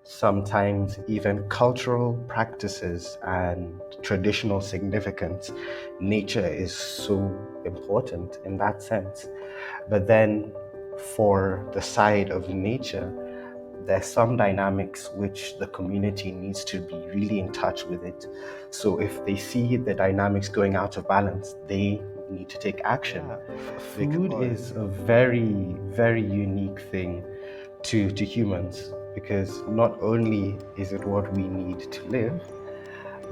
sometimes even cultural practices and traditional significance, nature is so important in that sense. But then for the side of nature, there's some dynamics which the community needs to be really in touch with it. So if they see the dynamics going out of balance, they need to take action. Food is a very, very unique thing to humans, because not only is it what we need to live,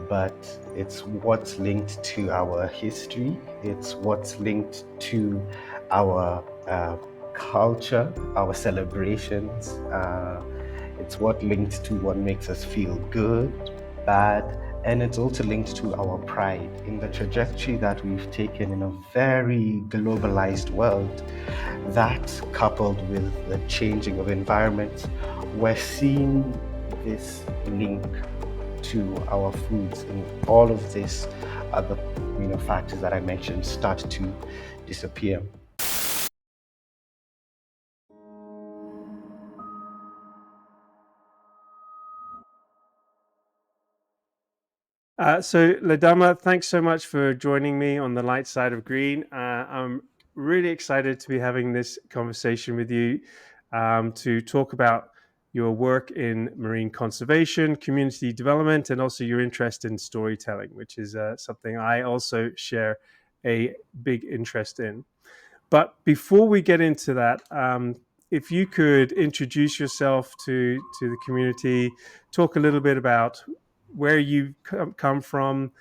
but it's what's linked to our history, it's what's linked to our culture, our celebrations, it's what linked to what makes us feel good, bad, and it's also linked to our pride in the trajectory that we've taken in a very globalized world. That, coupled with the changing of environments, we're seeing this link to our foods, and all of this other factors that I mentioned start to disappear. So, Ledama, thanks so much for joining me on the light side of green. I'm really excited to be having this conversation with you to talk about your work in marine conservation, community development, and also your interest in storytelling, which is something I also share a big interest in. But before we get into that, if you could introduce yourself to the community, talk a little bit about where you come from,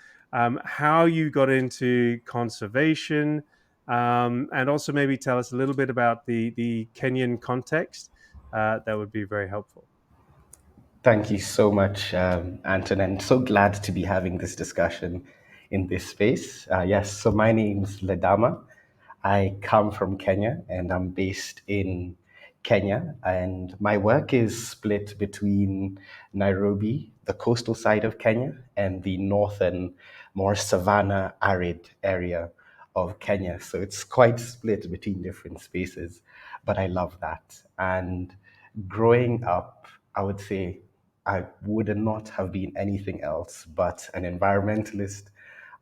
how you got into conservation, and also maybe tell us a little bit about the Kenyan context. That would be very helpful. Thank you so much, Anton, and so glad to be having this discussion in this space. Yes, so my name's Ledama. I come from Kenya and I'm based in Kenya. And my work is split between Nairobi, the coastal side of Kenya, and the northern, more savanna arid area of Kenya. So it's quite split between different spaces, but I love that. And growing up, I would say I would not have been anything else but an environmentalist,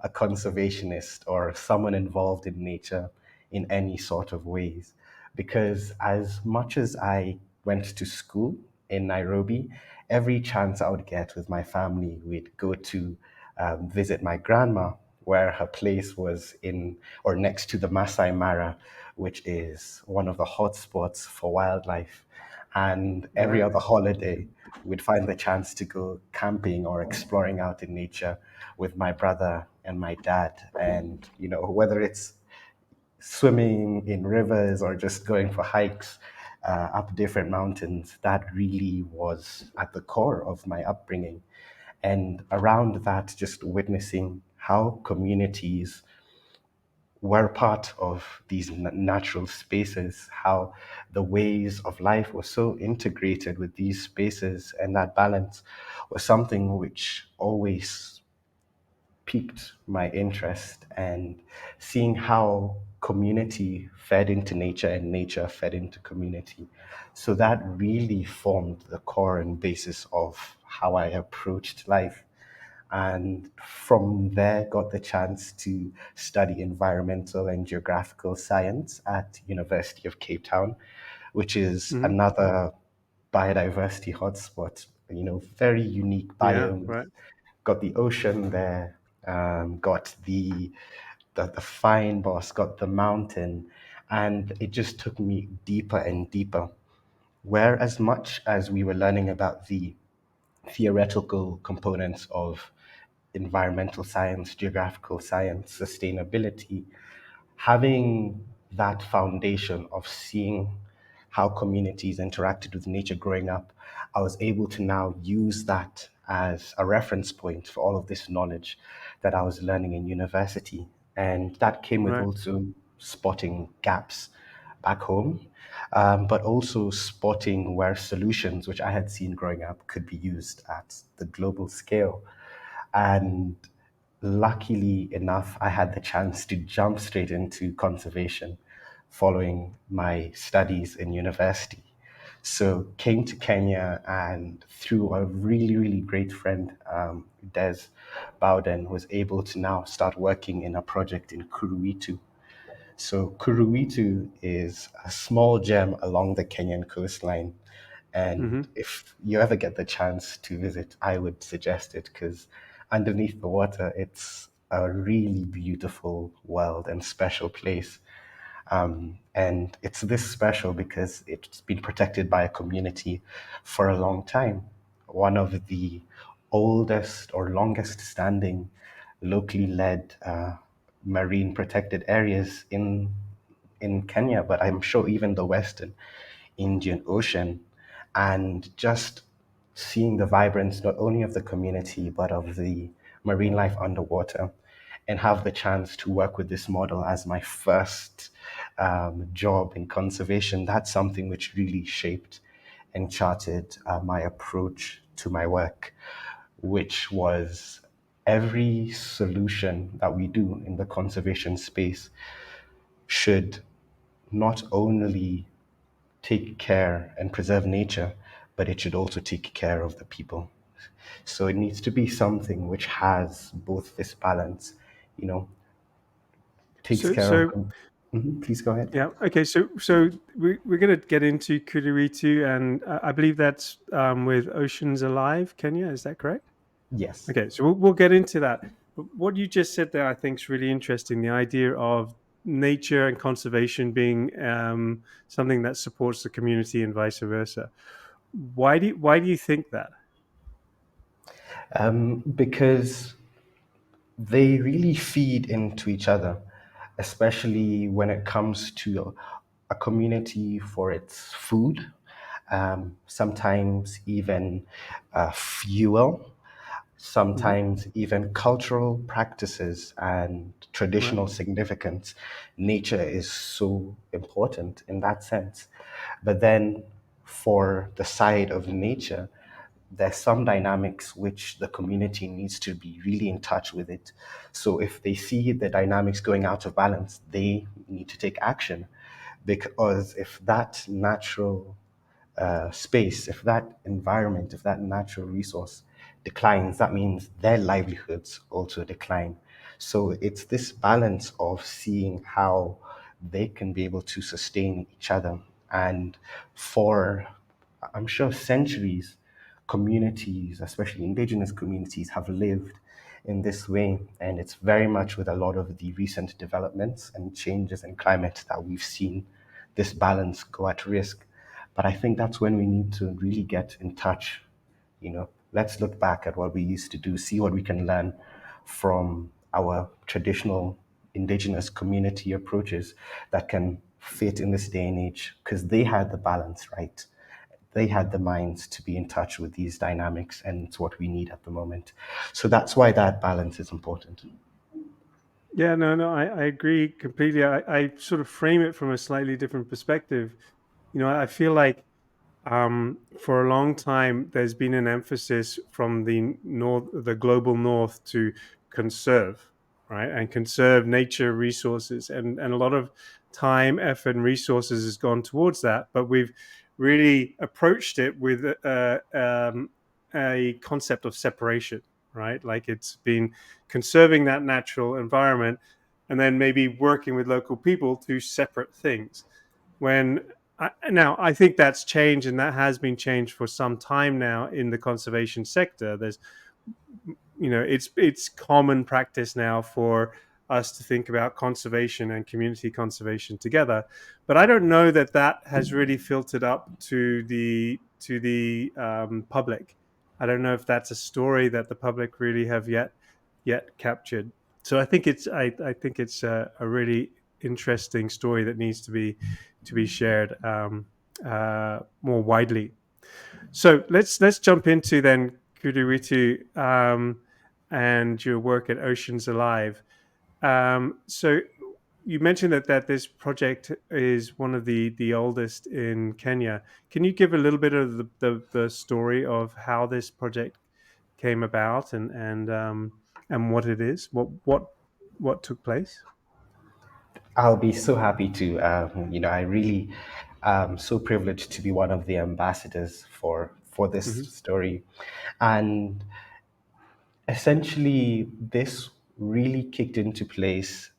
a conservationist, or someone involved in nature in any sort of ways. Because as much as I went to school in Nairobi, every chance I would get with my family, we'd go to visit my grandma, where her place was in or next to the Masai Mara, which is one of the hotspots for wildlife. And every Right. other holiday, we'd find the chance to go camping or exploring out in nature with my brother and my dad. And, whether it's swimming in rivers or just going for hikes up different mountains, that really was at the core of my upbringing. And around that, just witnessing how communities were part of these natural spaces, how the ways of life were so integrated with these spaces, and that balance was something which always piqued my interest. And seeing how community fed into nature and nature fed into community. So that really formed the core and basis of how I approached life. And from there, got the chance to study environmental and geographical science at University of Cape Town, which is Hmm. another biodiversity hotspot. Very unique Yeah. biomes. Right. Got the ocean there, got the fine boss, got the mountain, and it just took me deeper and deeper. Where as much as we were learning about the theoretical components of environmental science, geographical science, sustainability, having that foundation of seeing how communities interacted with nature growing up, I was able to now use that as a reference point for all of this knowledge that I was learning in university. And that came with Right. also spotting gaps back home, but also spotting where solutions, which I had seen growing up, could be used at the global scale. And luckily enough, I had the chance to jump straight into conservation following my studies in university. So came to Kenya, and through a really, really great friend, Des Bowden, was able to now start working in a project in Kuruitu. So Kuruitu is a small gem along the Kenyan coastline. And Hmm. if you ever get the chance to visit, I would suggest it because underneath the water, it's a really beautiful world and special place. And it's this special because it's been protected by a community for a long time. One of the oldest or longest standing locally led marine protected areas in Kenya, but I'm sure even the Western Indian Ocean. And just seeing the vibrance not only of the community but of the marine life underwater, and have the chance to work with this model as my first job in conservation, that's something which really shaped and charted my approach to my work, which was every solution that we do in the conservation space should not only take care and preserve nature, but it should also take care of the people. So it needs to be something which has both this balance, you know, takes So, care of. so Mhm, please go ahead. yeah, okay. So we're going to get into Kudiritu, and I believe that's with Oceans Alive, Kenya. Is that correct? Yes. Okay, so we'll get into that. But what you just said there, I think, is really interesting. The idea of nature and conservation being something that supports the community and vice versa. Why do you think that? Because they really feed into each other, especially when it comes to a community for its food, sometimes even fuel, Hmm. sometimes even cultural practices and Right. traditional significance. Nature is so important in that sense. But then for the side of nature, there's some dynamics which the community needs to be really in touch with it. So if they see the dynamics going out of balance, they need to take action. Because if that natural space, if that environment, if that natural resource declines, that means their livelihoods also decline. So it's this balance of seeing how they can be able to sustain each other. And for, I'm sure, centuries, communities, especially indigenous communities, have lived in this way. And it's very much with a lot of the recent developments and changes in climate that we've seen this balance go at risk. But I think that's when we need to really get in touch. Let's look back at what we used to do, see what we can learn from our traditional indigenous community approaches that can fit in this day and age because they had the balance, right? They had the minds to be in touch with these dynamics, and it's what we need at the moment. So that's why that balance is important. Yeah, no, I agree completely. I sort of frame it from a slightly different perspective. I feel like for a long time, there's been an emphasis from the global north to conserve, right, and conserve nature resources, and a lot of time, effort, and resources has gone towards that. But we've really approached it with a concept of separation, right? Like it's been conserving that natural environment, and then maybe working with local people to separate things when now I think that's changed and that has been changed for some time now in the conservation sector. It's common practice now for us to think about conservation and community conservation together, but I don't know that that has really filtered up to the public. I don't know if that's a story that the public really have yet captured. So I think it's a really interesting story that needs to be shared more widely. So let's jump into then Kuduritu, and your work at Oceans Alive. So you mentioned that this project is one of the oldest in Kenya. Can you give a little bit of the story of how this project came about and what it is, what took place? I'll be so happy to. I really I'm so privileged to be one of the ambassadors for this Hmm. story. And essentially, this really kicked into place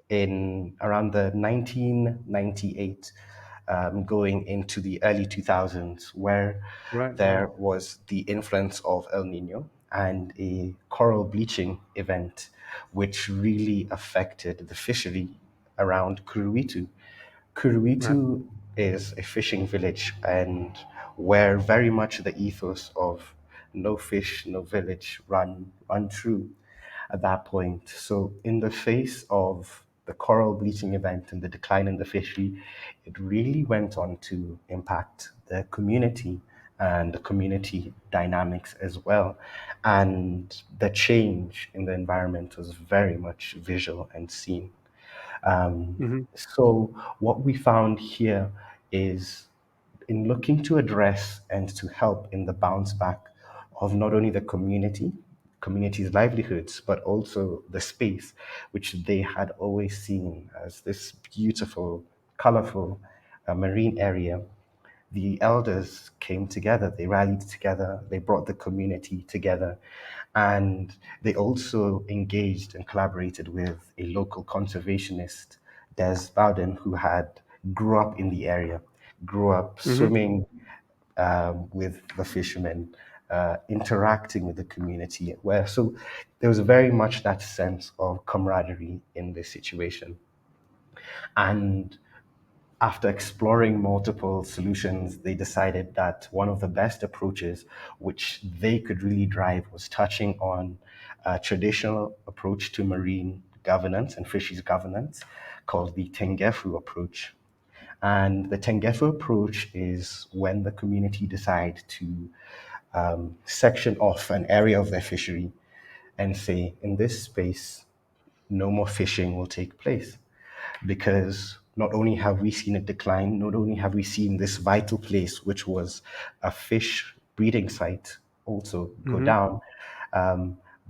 in around the 1998, going into the early 2000s, where Right. there was the influence of El Nino and a coral bleaching event, which really affected the fishery around Kuruitu. Right. Kuruitu is a fishing village, and where very much the ethos of no fish, no village run true at that point. So, in the face of the coral bleaching event and the decline in the fishery, it really went on to impact the community and the community dynamics as well. And the change in the environment was very much visual and seen. Hmm. So, what we found here is in looking to address and to help in the bounce back of not only the community's livelihoods, but also the space which they had always seen as this beautiful, colorful marine area. The elders came together, they rallied together, they brought the community together, and they also engaged and collaborated with a local conservationist, Des Bowden, who had grew up in the area, grew up Hmm. swimming with the fishermen, interacting with the community. Where so there was very much that sense of camaraderie in this situation, and after exploring multiple solutions, they decided that one of the best approaches, which they could really drive, was touching on a traditional approach to marine governance and fisheries governance called the Tengefu approach. And the Tengefu approach is when the community decide to section off an area of their fishery and say, in this space, no more fishing will take place, because not only have we seen it decline, not only have we seen this vital place, which was a fish breeding site, also go Hmm. down,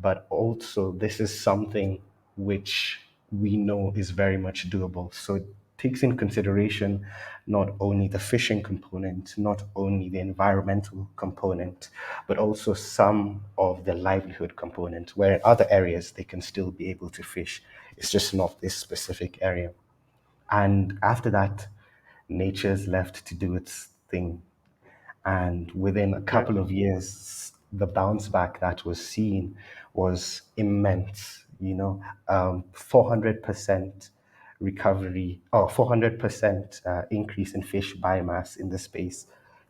but also this is something which we know is very much doable. So it takes in consideration not only the fishing component, not only the environmental component, but also some of the livelihood component, where in other areas they can still be able to fish. It's just not this specific area. And after that, nature's left to do its thing. And within a Right. couple of years, the bounce back that was seen was immense. 400% recovery, or 400% increase in fish biomass in the space,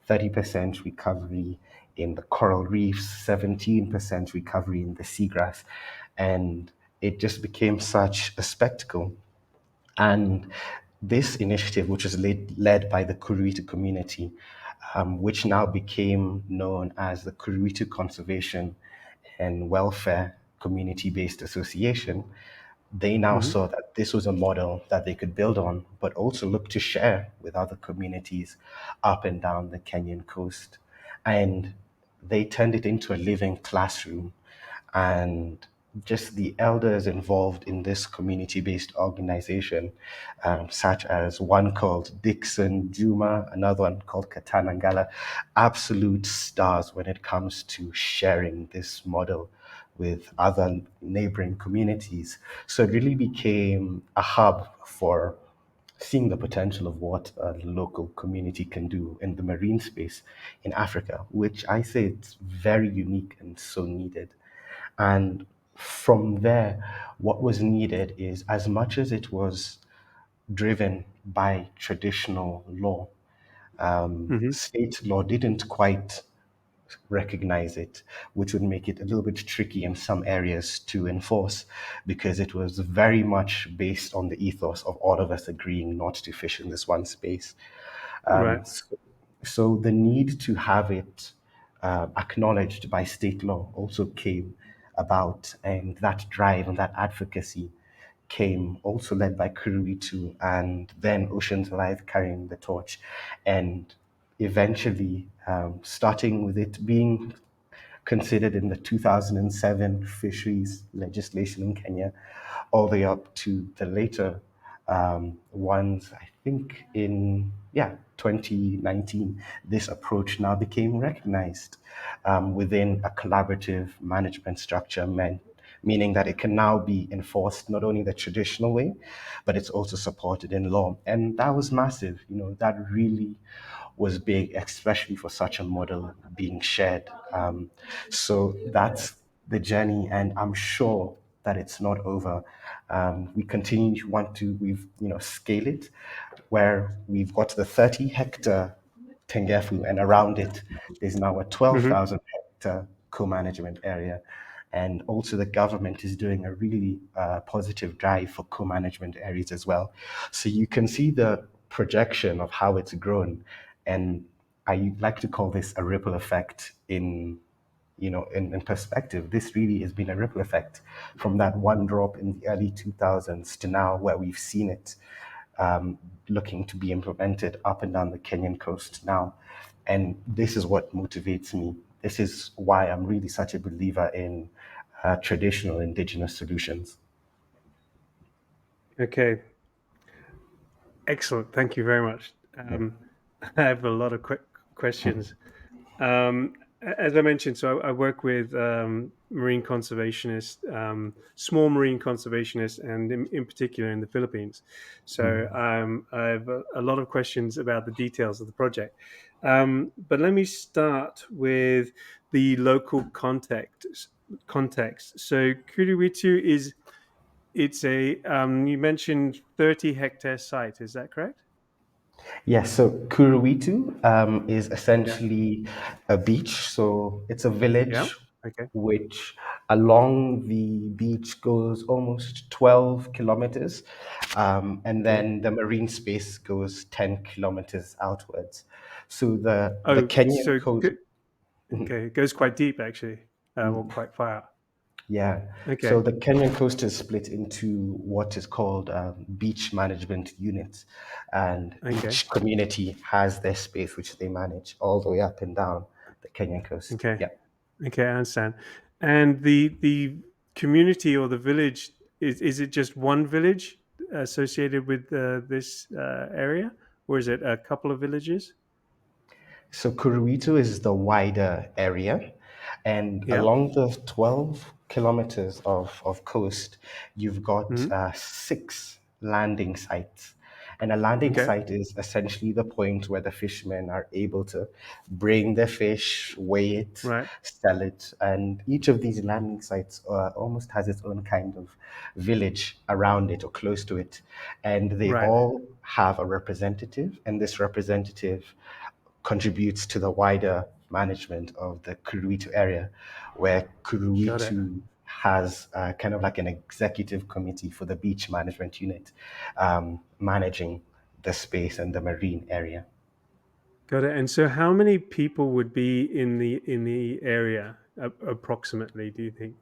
30% recovery in the coral reefs, 17% recovery in the seagrass. And it just became such a spectacle. And this initiative, which was led by the Kuruitu community, which now became known as the Kuruitu Conservation and Welfare Community-Based Association, they now Hmm. saw that this was a model that they could build on, but also look to share with other communities up and down the Kenyan coast. And they turned it into a living classroom, and just the elders involved in this community-based organization, such as one called Dixon Juma, another one called Katanangala, absolute stars when it comes to sharing this model with other neighboring communities. So it really became a hub for seeing the potential of what a local community can do in the marine space in Africa, which I say it's very unique and so needed. And from there, what was needed is, as much as it was driven by traditional law, Hmm. state law didn't quite recognize it, which would make it a little bit tricky in some areas to enforce, because it was very much based on the ethos of all of us agreeing not to fish in this one space. Right. So the need to have it acknowledged by state law also came about, and that drive and that advocacy came also led by Kuruitu and then Oceans Alive carrying the torch, and eventually starting with it being considered in the 2007 fisheries legislation in Kenya, all the way up to the later ones. I think in, yeah, 2019, this approach now became recognized within a collaborative management structure, meaning that it can now be enforced not only the traditional way, but it's also supported in law. And that was massive. That really was big, especially for such a model being shared. So that's the journey, and I'm sure that it's not over. We continue to want to, scale it, where we've got the 30-hectare Tengefu, and around it, there's now a Hmm. 12,000-hectare co-management area. And also, the government is doing a really positive drive for co-management areas as well. So you can see the projection of how it's grown, and I like to call this a ripple effect in perspective. This really has been a ripple effect from that one drop in the early 2000s to now, where we've seen it looking to be implemented up and down the Kenyan coast now. And this is what motivates me. This is why I'm really such a believer in traditional indigenous solutions. Okay, excellent. Thank you very much. Yeah. I have a lot of quick questions. As I mentioned, so I work with marine conservationists, small marine conservationists, and in particular in the Philippines. So I have a lot of questions about the details of the project. But let me start with the local context. Context. So Kuriwitu is it's a you mentioned 30-hectare site. Is that correct? Yes, so Kuruwitu is Yeah. essentially a beach. So it's a Yeah. village Okay. which along the beach goes almost 12 kilometers. And Okay. then the marine space goes 10 kilometers outwards. So the Oh, Kenyan so coast, okay, it goes quite deep actually, or quite far. yeah. So Okay, the Kenyan coast is split into what is called beach management units, and okay, each community has their space which they manage all the way up and down the Kenyan coast. okay, Yeah. okay. I understand. And the community or the village is it just one village associated with this area, or is it a couple of villages? So Kuruwito is the wider area, and Yeah. along the 12 kilometers of coast, you've got Hmm. six landing sites. And a landing Okay. site is essentially the point where the fishermen are able to bring their fish, weigh it, Right. sell it. And each of these landing sites almost has its own kind of village around it or close to it. And they Right. all have a representative, and this representative contributes to the wider management of the Kuruitu area, where Got it. Kuruitu has kind of like an executive committee for the beach management unit, managing the space and the marine area. Got it. And so, how many people would be in the area approximately? Do you think?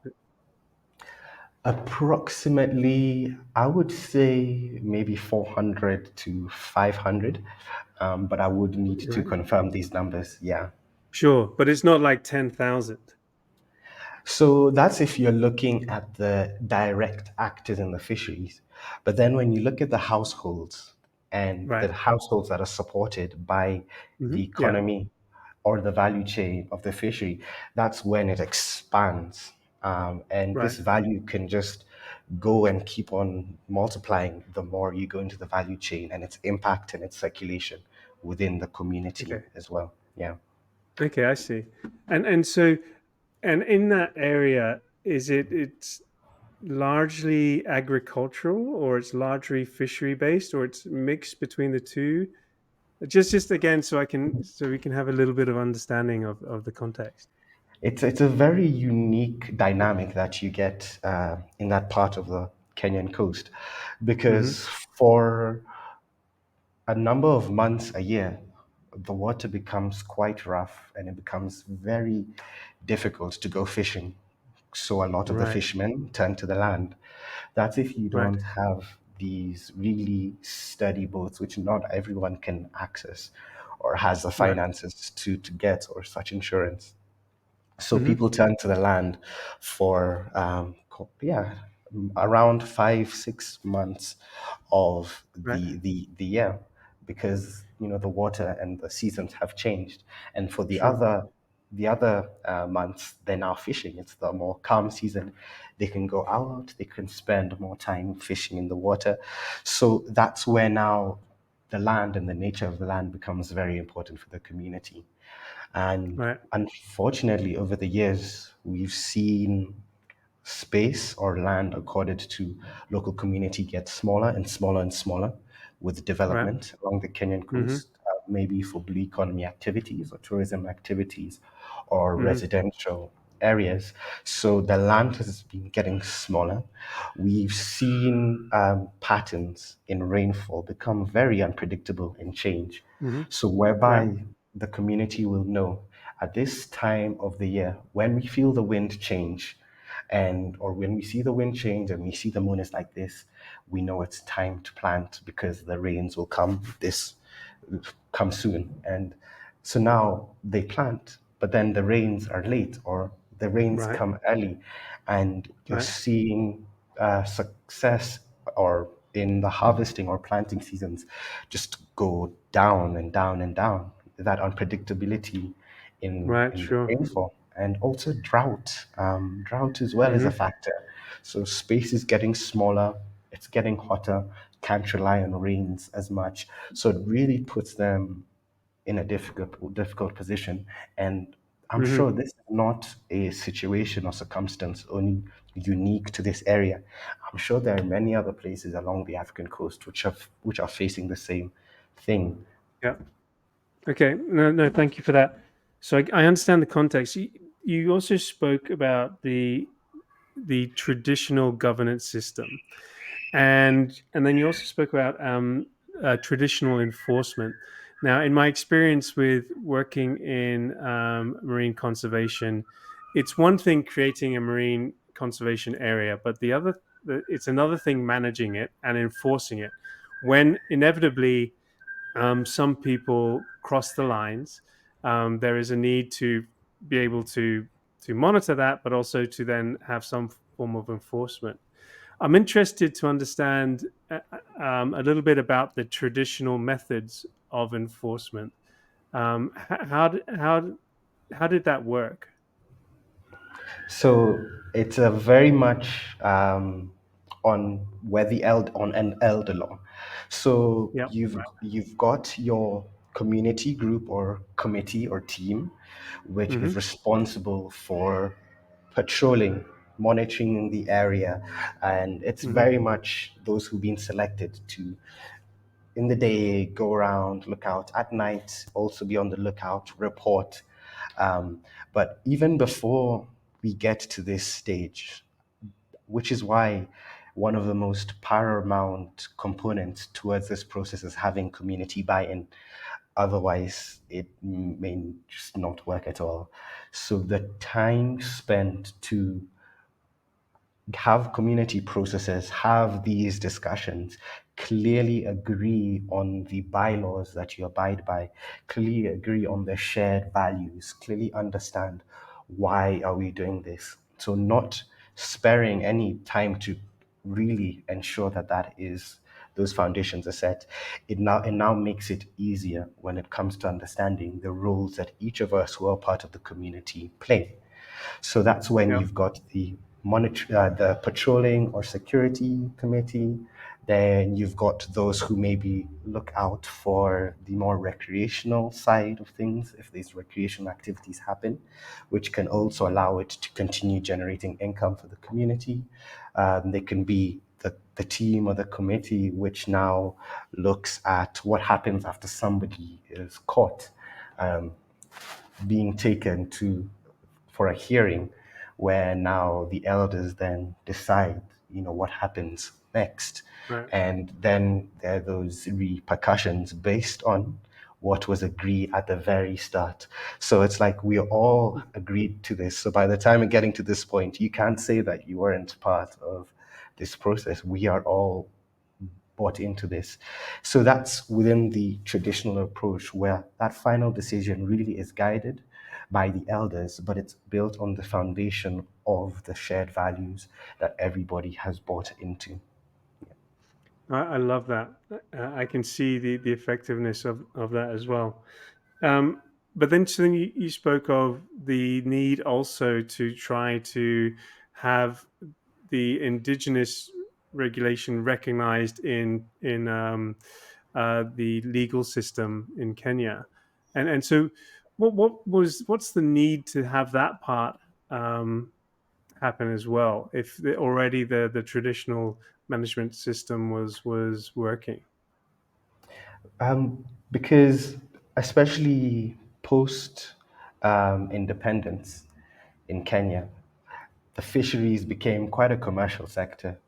Approximately, I would say maybe 400 to 500, but I would need to Right. confirm these numbers. Yeah. Sure, but it's not like 10,000. So that's if you're looking at the direct actors in the fisheries. But then when you look at the households and Right. the households that are supported by the Yeah. economy or the value chain of the fishery, that's when it expands. And Right. this value can just go and keep on multiplying the more you go into the value chain and its impact and its circulation within the community Okay. as well. Yeah. Okay, I see. And so and in that area, it's largely agricultural or it's largely fishery based or it's mixed between the two? Just again so we can have a little bit of understanding of the context. It's a very unique dynamic that you get in that part of the Kenyan coast, Hmm. because for a number of months a year, the water becomes quite rough and it becomes very difficult to go fishing. So a lot of the Right. fishermen turn to the land. That's if you Right. don't have these really sturdy boats, which not everyone can access or has the Right. finances to get, or such insurance. So Hmm. people turn to the land for around 5 6 months of Right. the year. because the water and the seasons have changed. And for Sure. the other months, they're now fishing. It's the more calm season. They can go out. They can spend more time fishing in the water. So that's where now the land and the nature of the land becomes very important for the community. And Right. unfortunately, over the years, we've seen space or land accorded to local community gets smaller and smaller and smaller with Right. development along the Kenyan Mm-hmm. coast, maybe for blue economy activities or tourism activities or Mm-hmm. residential areas. So the land has been getting smaller. We've seen patterns in rainfall become very unpredictable and change. Mm-hmm. So Yeah. whereby the community will know at this time of the year when we feel the wind change, and or when we see the wind change and we see the moon is like this, we know it's time to plant because the rains will come soon. And so now they plant, but then the rains are late or the rains Right. come early, and you're Right. seeing success or in the harvesting or planting seasons just go down and down and down. That unpredictability Right. in the Sure. rainfall, and also drought. Drought as well is a Mm-hmm. factor. So space is getting smaller, it's getting hotter, can't rely on rains as much. So it really puts them in a difficult position. And I'm Mm-hmm. sure this is not a situation or circumstance only unique to this area. I'm sure there are many other places along the African coast which are facing the same thing. Yeah. Okay. No, no, thank you for that. So I understand the context. You also spoke about the traditional governance system, and then you also spoke about traditional enforcement. Now, in my experience with working in marine conservation, it's one thing creating a marine conservation area, but it's another thing managing it and enforcing it. When inevitably some people cross the lines, there is a need to be able to monitor that, but also to then have some form of enforcement. I'm interested to understand a little bit about the traditional methods of enforcement. How did that work? So it's a very much on where the on an elder law. So Yeah. you've got your community group or committee or team, which is Hmm. responsible for patrolling, monitoring the area, and it's Hmm. very much those who've been selected to in the day go around, look out at night, also be on the lookout, report. Um, but even before we get to this stage, which is why one of the most paramount components towards this process is having community buy-in. Otherwise, it may just not work at all. So the time spent to have community processes, have these discussions, clearly agree on the bylaws that you abide by, clearly agree on the shared values, clearly understand why are we doing this. So not sparing any time to really ensure that those foundations are set. It now makes it easier when it comes to understanding the roles that each of us who are part of the community play. So that's when Yeah. you've got the patrolling or security committee. Then you've got those who maybe look out for the more recreational side of things if these recreational activities happen, which can also allow it to continue generating income for the community. They can be the team or the committee which now looks at what happens after somebody is caught being taken to for a hearing where now the elders then decide, what happens next. Right. And then there are those repercussions based on what was agreed at the very start. So it's like we all agreed to this. So by the time we're getting to this point, you can't say that you weren't part of this process. We are all bought into this. So that's within the traditional approach where that final decision really is guided by the elders, but it's built on the foundation of the shared values that everybody has bought into. I love that. I can see the effectiveness of that as well. But then you spoke of the need also to try to have the indigenous regulation recognized in the legal system in Kenya, and so what's the need to have that part um, happen as well if already the traditional management system was working? Because especially post independence in Kenya, the fisheries became quite a commercial sector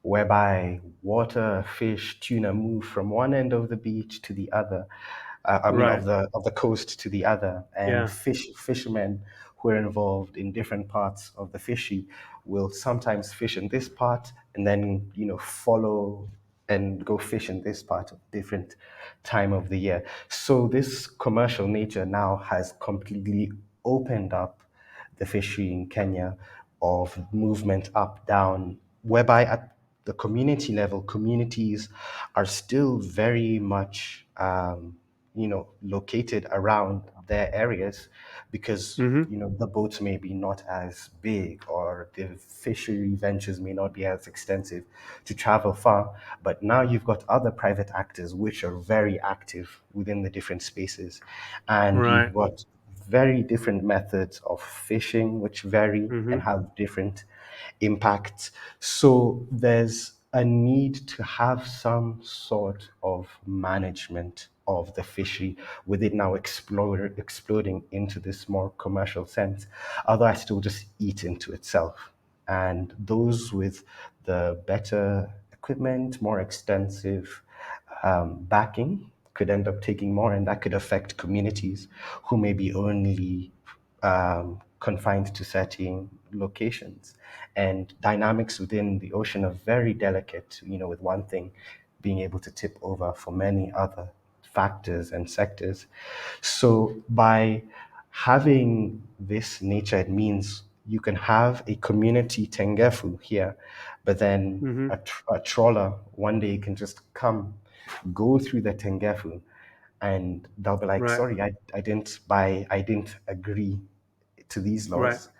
whereby water, fish, tuna move from one end of the beach to the other. I mean, Right. of the coast to the other, and Yeah. fishermen who are involved in different parts of the fishery will sometimes fish in this part and then follow and go fish in this part of different time of the year. So this commercial nature now has completely opened up the fishery in Kenya of movement up, down, whereby at the community level, communities are still very much, located around their areas because, Hmm. the boats may be not as big or the fishery ventures may not be as extensive to travel far. But now you've got other private actors which are very active within the different spaces. And Right. you've got very different methods of fishing, which vary and Hmm. have different impacts. So there's a need to have some sort of management of the fishery with it now exploding into this more commercial sense. Otherwise, it will just eat into itself. And those with the better equipment, more extensive backing could end up taking more, and that could affect communities who may be only confined to certain locations. And dynamics within the ocean are very delicate, with one thing being able to tip over for many other factors and sectors. So by having this nature, it means you can have a community tengefu here, but then Hmm. a trawler one day can just come, go through the tengefu, and they'll be like, Right. sorry, I didn't agree to these Right. laws.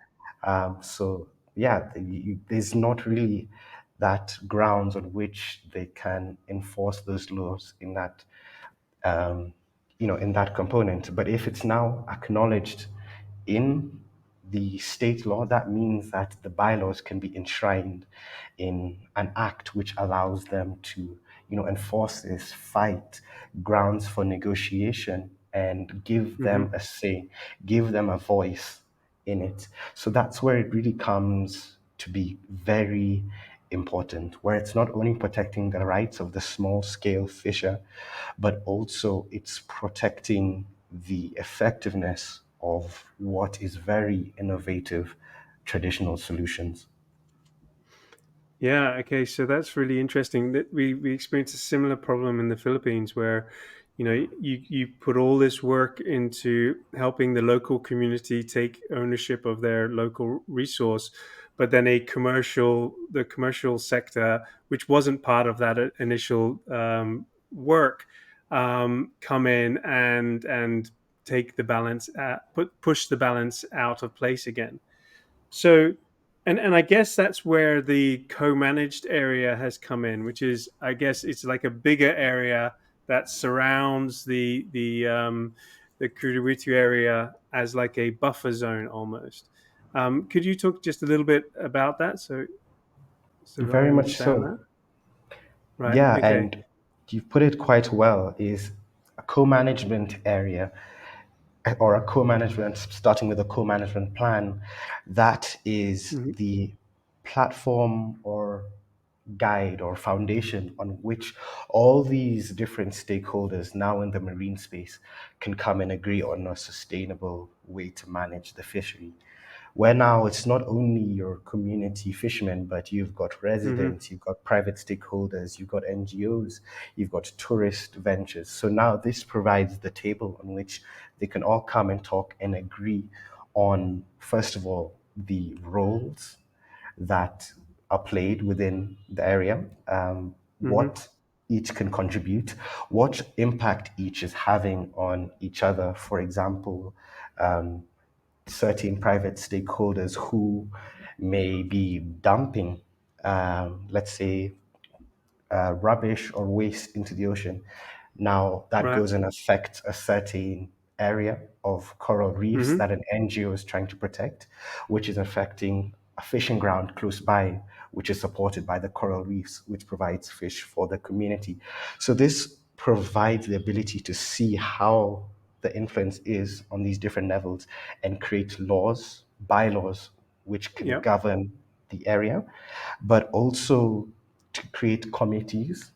So yeah, there's not really that grounds on which they can enforce those laws um, in that component. But if it's now acknowledged in the state law, that means that the bylaws can be enshrined in an act which allows them to, enforce this, fight grounds for negotiation, and give them Hmm. a say, give them a voice in it. So that's where it really comes to be very important, where it's not only protecting the rights of the small scale fisher, but also it's protecting the effectiveness of what is very innovative traditional solutions. Yeah. Okay. So that's really interesting. That we experienced a similar problem in the Philippines, where you put all this work into helping the local community take ownership of their local resource, but then the commercial sector, which wasn't part of that initial work, come in and take the balance, push the balance out of place again. So, and I guess that's where the co-managed area has come in, which is, I guess, it's like a bigger area that surrounds the Kuruwitu area as like a buffer zone almost. Could you talk just a little bit about that, so that I Very much understand so. that? Right. Yeah, Okay. and you put it quite well, is a co-management area or a co-management, starting with a co-management plan, that is Hmm. the platform or guide or foundation on which all these different stakeholders now in the marine space can come and agree on a sustainable way to manage the fishery. Where now it's not only your community fishermen, but you've got Hmm. residents, you've got private stakeholders, you've got NGOs, you've got tourist ventures. So now this provides the table on which they can all come and talk and agree on, first of all, the roles that are played within the area, Hmm. each can contribute, what impact each is having on each other. For example, certain private stakeholders who may be dumping, let's say, rubbish or waste into the ocean. Now, that Right. goes and affects a certain area of coral reefs Mm-hmm. that an NGO is trying to protect, which is affecting a fishing ground close by, which is supported by the coral reefs, which provides fish for the community. So, this provides the ability to see how the influence is on these different levels and create laws, bylaws, which can Yep. govern the area, but also to create committees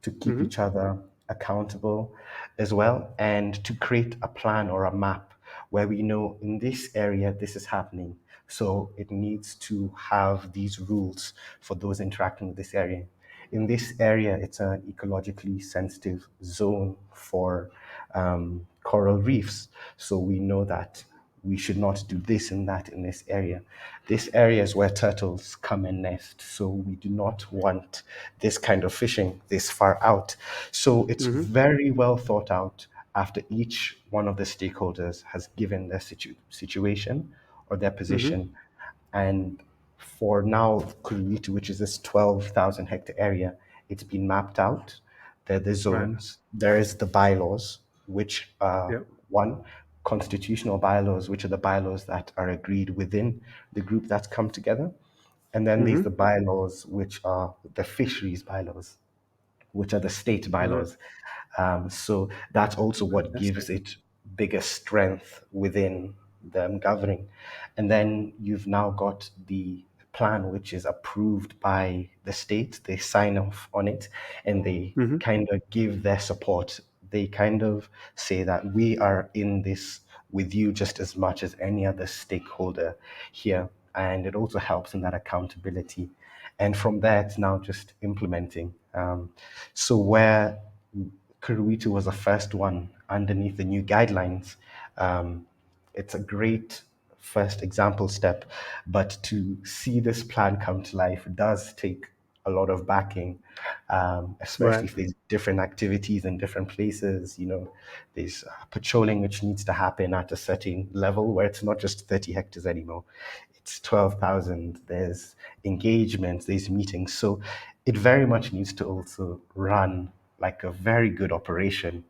to keep Mm-hmm. each other accountable as well, and to create a plan or a map where we know in this area this is happening. So it needs to have these rules for those interacting with this area. In this area, it's an ecologically sensitive zone for coral reefs. So we know that we should not do this and that in this area. This area is where turtles come and nest. So we do not want this kind of fishing this far out. So it's Mm-hmm. very well thought out after each one of the stakeholders has given their situation or their Mm-hmm. position. And for now, Kuruitu, which is this 12,000 hectare area, it's been mapped out. There are the Right. zones. There is the bylaws, which are Yep. one, constitutional bylaws, which are the bylaws that are agreed within the group that's come together. And then there's the Mm-hmm. bylaws, which are the fisheries bylaws, which are the state Right. bylaws. So that's also what Fantastic. gives it bigger strength within them governing. And then you've now got the plan, which is approved by the state. They sign off on it and they Mm-hmm. kind of give their support. They kind of say that we are in this with you just as much as any other stakeholder here. And it also helps in that accountability. And from there, it's now just implementing. So where Kuruitu was the first one underneath the new guidelines, um, it's a great first example step. But to see this plan come to life does take a lot of backing, especially Right. if there's different activities in different places. There's patrolling which needs to happen at a certain level where it's not just 30 hectares anymore. It's 12,000. There's engagements, there's meetings. So it very much needs to also run like a very good operation.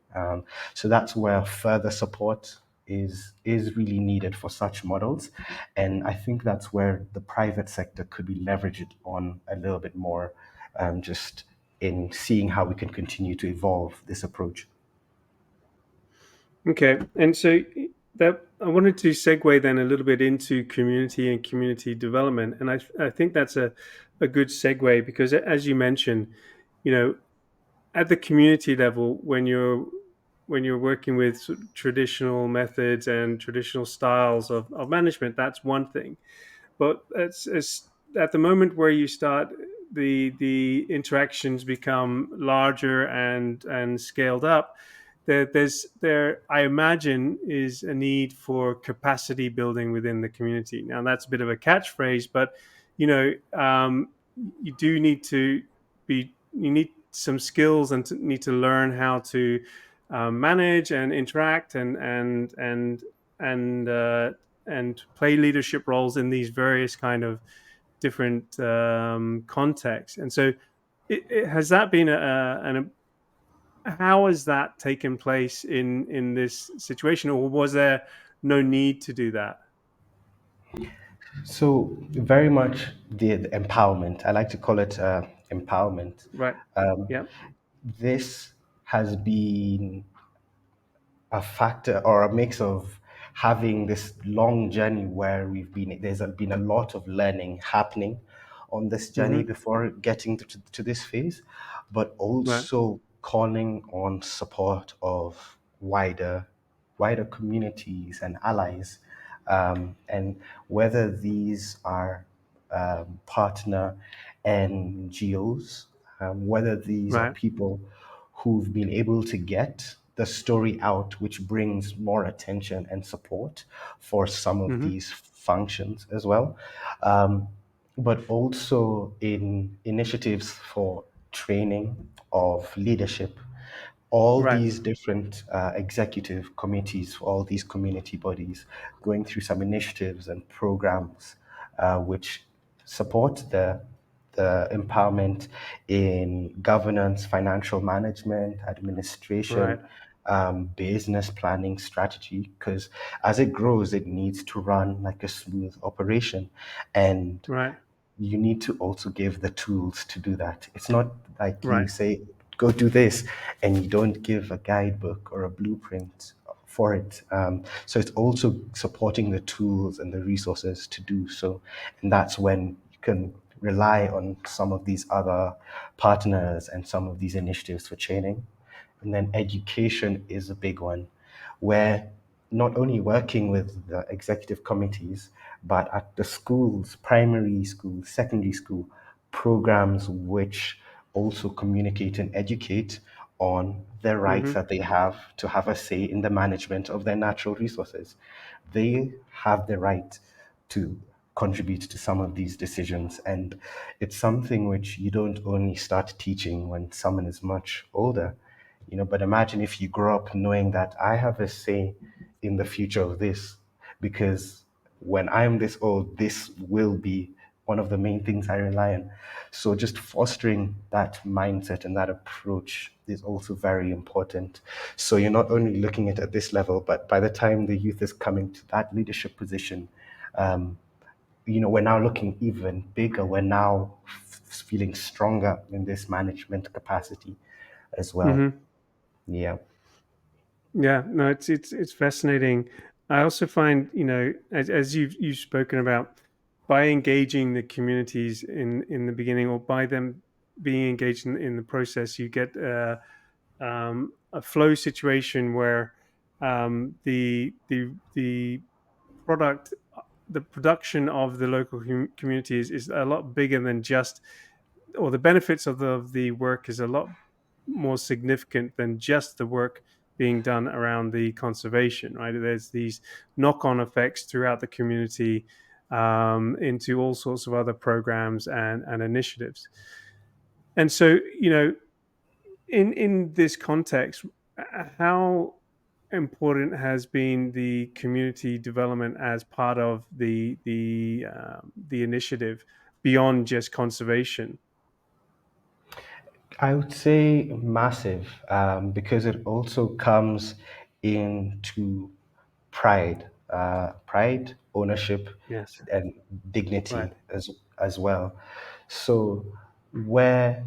So that's where further support is really needed for such models, and I think that's where the private sector could be leveraged on a little bit more, just in seeing how we can continue to evolve this approach. Okay. And so that I wanted to segue then a little bit into community and community development, and I think that's a good segue because as you mentioned, you know, at the community level, when you're working with sort of traditional methods and traditional styles of management, that's one thing. But it's at the moment where you start the interactions become larger and scaled up, there I imagine is a need for capacity building within the community. Now that's a bit of a catchphrase, but you know you do need to be you need some skills and need to learn how to manage and interact and and play leadership roles in these various kind of different contexts. And so, has that been how has that taken place in this situation, or was there no need to do that? So very much the empowerment. I like to call it empowerment. Right. Um, Yeah. this has been a factor or a mix of having this long journey where there's been a lot of learning happening on this journey Mm-hmm. before getting to this phase, but Right. also calling on support of wider communities and allies, and whether these are partner NGOs, whether these are Right. people who've been able to get the story out, which brings more attention and support for some of Mm-hmm. these functions as well. Um, but also in initiatives for training, of leadership. All Right. these different executive committees for all these community bodies going through some initiatives and programs which support the empowerment in governance, financial management, Right. administration, business planning, strategy. Because as it grows, it needs to run like a smooth operation. And Right. you need to also give the tools to do that. It's not like you Right. say, go do this, and you don't give a guidebook or a blueprint for it. So it's also supporting the tools and the resources to do so. And that's when you can rely on some of these other partners and some of these initiatives for training. And then education is a big one, where not only working with the executive committees, but at the schools, primary school, secondary school, programs which also communicate and educate on the rights Mm-hmm. that they have to have a say in the management of their natural resources. They have the right to contribute to some of these decisions. And it's something which you don't only start teaching when someone is much older, but imagine if you grow up knowing that I have a say in the future of this, because when I'm this old, this will be one of the main things I rely on. So just fostering that mindset and that approach is also very important. So you're not only looking at this level, but by the time the youth is coming to that leadership position, we're now looking even bigger. We're now feeling stronger in this management capacity as well. Mm-hmm. Yeah. Yeah, no, it's fascinating. I also find, as you've spoken about, by engaging the communities in the beginning, or by them being engaged in the process, you get a flow situation where the product, the production of the local community is a lot bigger than just, or the benefits of the work is a lot more significant than just the work being done around the conservation, right? There's these knock-on effects throughout the community, into all sorts of other programs and initiatives. And so, in this context, how important has been the community development as part of the initiative beyond just conservation? I would say massive, because it also comes into pride, ownership, Yes. and Right. dignity as well. So where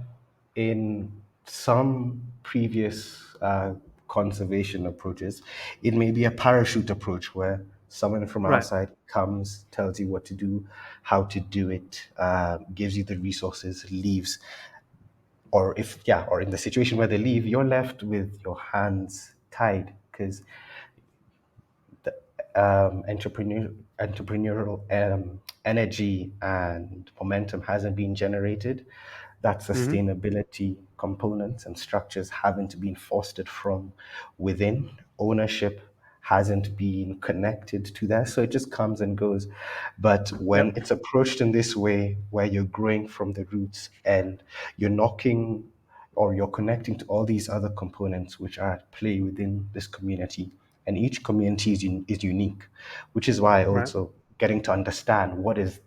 in some previous conservation approaches, it may be a parachute approach where someone from Right. outside comes, tells you what to do, how to do it, gives you the resources, leaves, or in the situation where they leave, you're left with your hands tied because entrepreneurial energy and momentum hasn't been generated. That Hmm. sustainability components and structures haven't been fostered from within. Ownership hasn't been connected to that. So it just comes and goes. But when Yep. it's approached in this way, where you're growing from the roots and you're knocking or you're connecting to all these other components which are at play within this community, and each community is unique, which is why Right. also getting to understand what is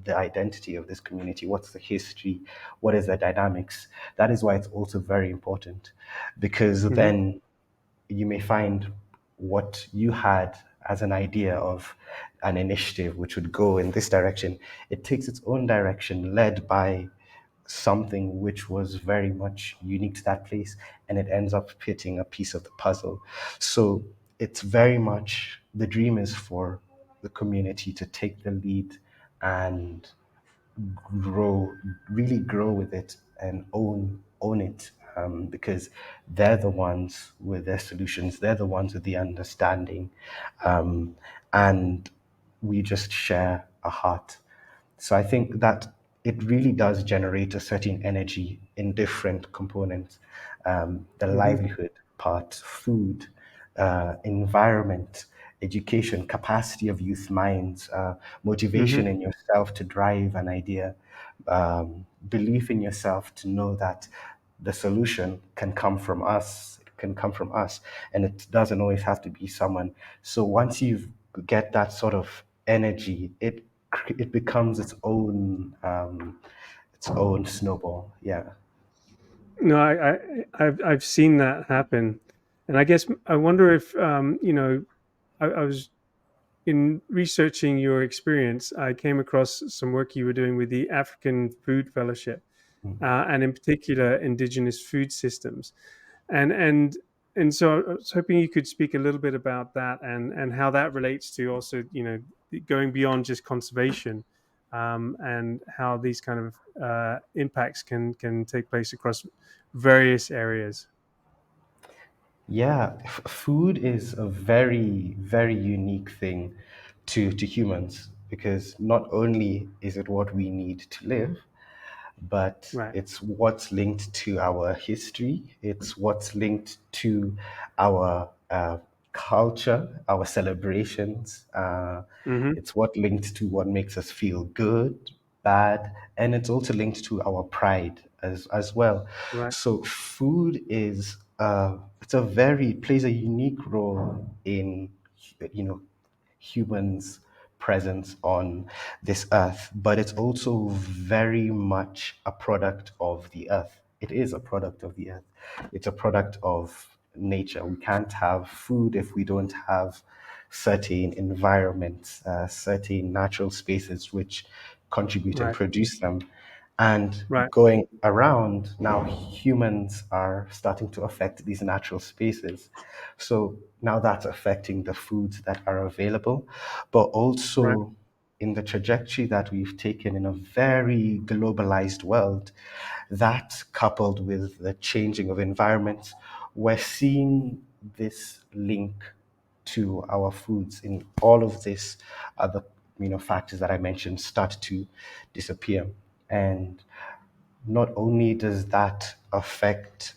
the identity of this community, what's the history, what is the dynamics. That is why it's also very important, because Hmm. then you may find what you had as an idea of an initiative which would go in this direction, it takes its own direction led by something which was very much unique to that place, and it ends up fitting a piece of the puzzle. So it's very much the dream is for the community to take the lead and grow, really grow with it and own it, because they're the ones with their solutions. They're the ones with the understanding, and we just share a heart. So I think that it really does generate a certain energy in different components. The Hmm. livelihood part, food, environment, education, capacity of youth minds, motivation Hmm. in yourself to drive an idea, belief in yourself to know that the solution can come from us. It can come from us, and it doesn't always have to be someone. So once you get that sort of energy, it becomes its own snowball. Yeah. No, I've seen that happen, and I guess I wonder if I was in researching your experience, I came across some work you were doing with the African Food Fellowship, and in particular, indigenous food systems, and and so I was hoping you could speak a little bit about that and how that relates to also going beyond just conservation, and how these kind of impacts can take place across various areas. Yeah, food is a very, very unique thing to humans because not only is it what we need to live, but Right. it's what's linked to our history. It's what's linked to our culture, our celebrations. Mm-hmm. It's what linked to what makes us feel good, bad, and it's also linked to our pride as well. Right. So food is it's a very plays a unique role in you know humans' presence on this earth, but it's also very much a product of the earth. It is a product of the earth. It's a product of nature. We can't have food if we don't have certain environments, certain natural spaces which contribute and Right. produce them. And Right. going around now, humans are starting to affect these natural spaces. So now that's affecting the foods that are available, but Right. also in the trajectory that we've taken in a very globalized world, that coupled with the changing of environments, we're seeing this link to our foods in all of this other factors that I mentioned start to disappear. And not only does that affect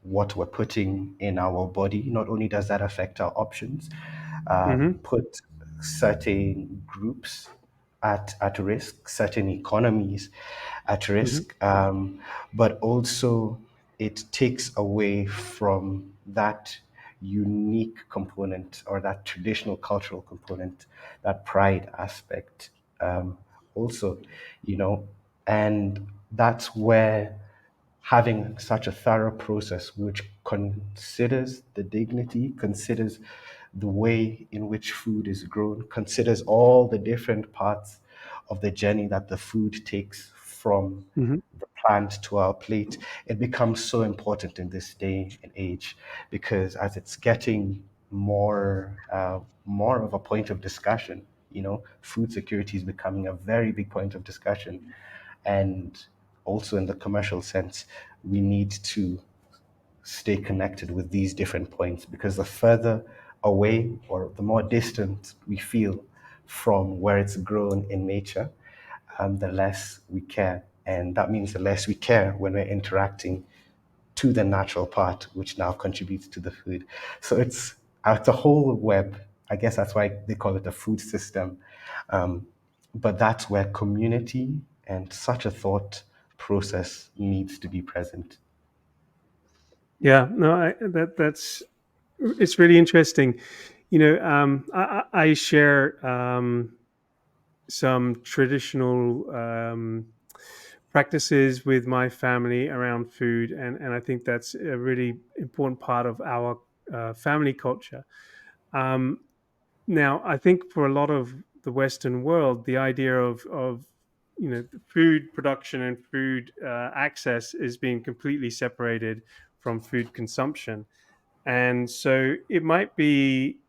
what we're putting in our body, not only does that affect our options, Mm-hmm. put certain groups at risk, certain economies at Mm-hmm. risk, but also it takes away from that unique component or that traditional cultural component, that pride aspect. Also, you know, and that's where having such a thorough process which considers the dignity, considers the way in which food is grown, considers all the different parts of the journey that the food takes from Mm-hmm. the plant to our plate, it becomes so important in this day and age because as it's getting more of a point of discussion, food security is becoming a very big point of discussion, and also in the commercial sense, we need to stay connected with these different points because the further away or the more distant we feel from where it's grown in nature, the less we care. And that means the less we care when we're interacting to the natural part, which now contributes to the food. So it's a whole web. I guess that's why they call it a food system. Um, but that's where community and such a thought process needs to be present. Yeah. No, that's it's really interesting. I share some traditional practices with my family around food, and I think that's a really important part of our family culture. Um, Now, I think for a lot of the Western world, the idea of food production and food access is being completely separated from food consumption, and so it might be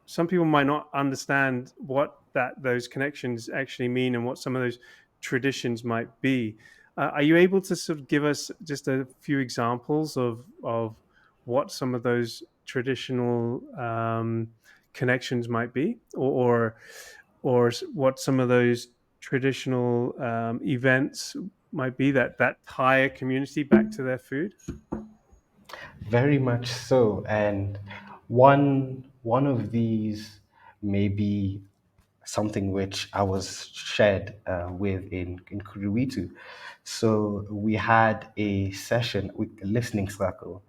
some people might not understand what those connections actually mean and what some of those traditions might be. Are you able to sort of give us just a few examples of what some of those traditional connections might be, or what some of those traditional events might be that tie a community back to their food? Very much so. And one one of these may be something which I was shared with in Kuruwitu. So we had a session, a listening circle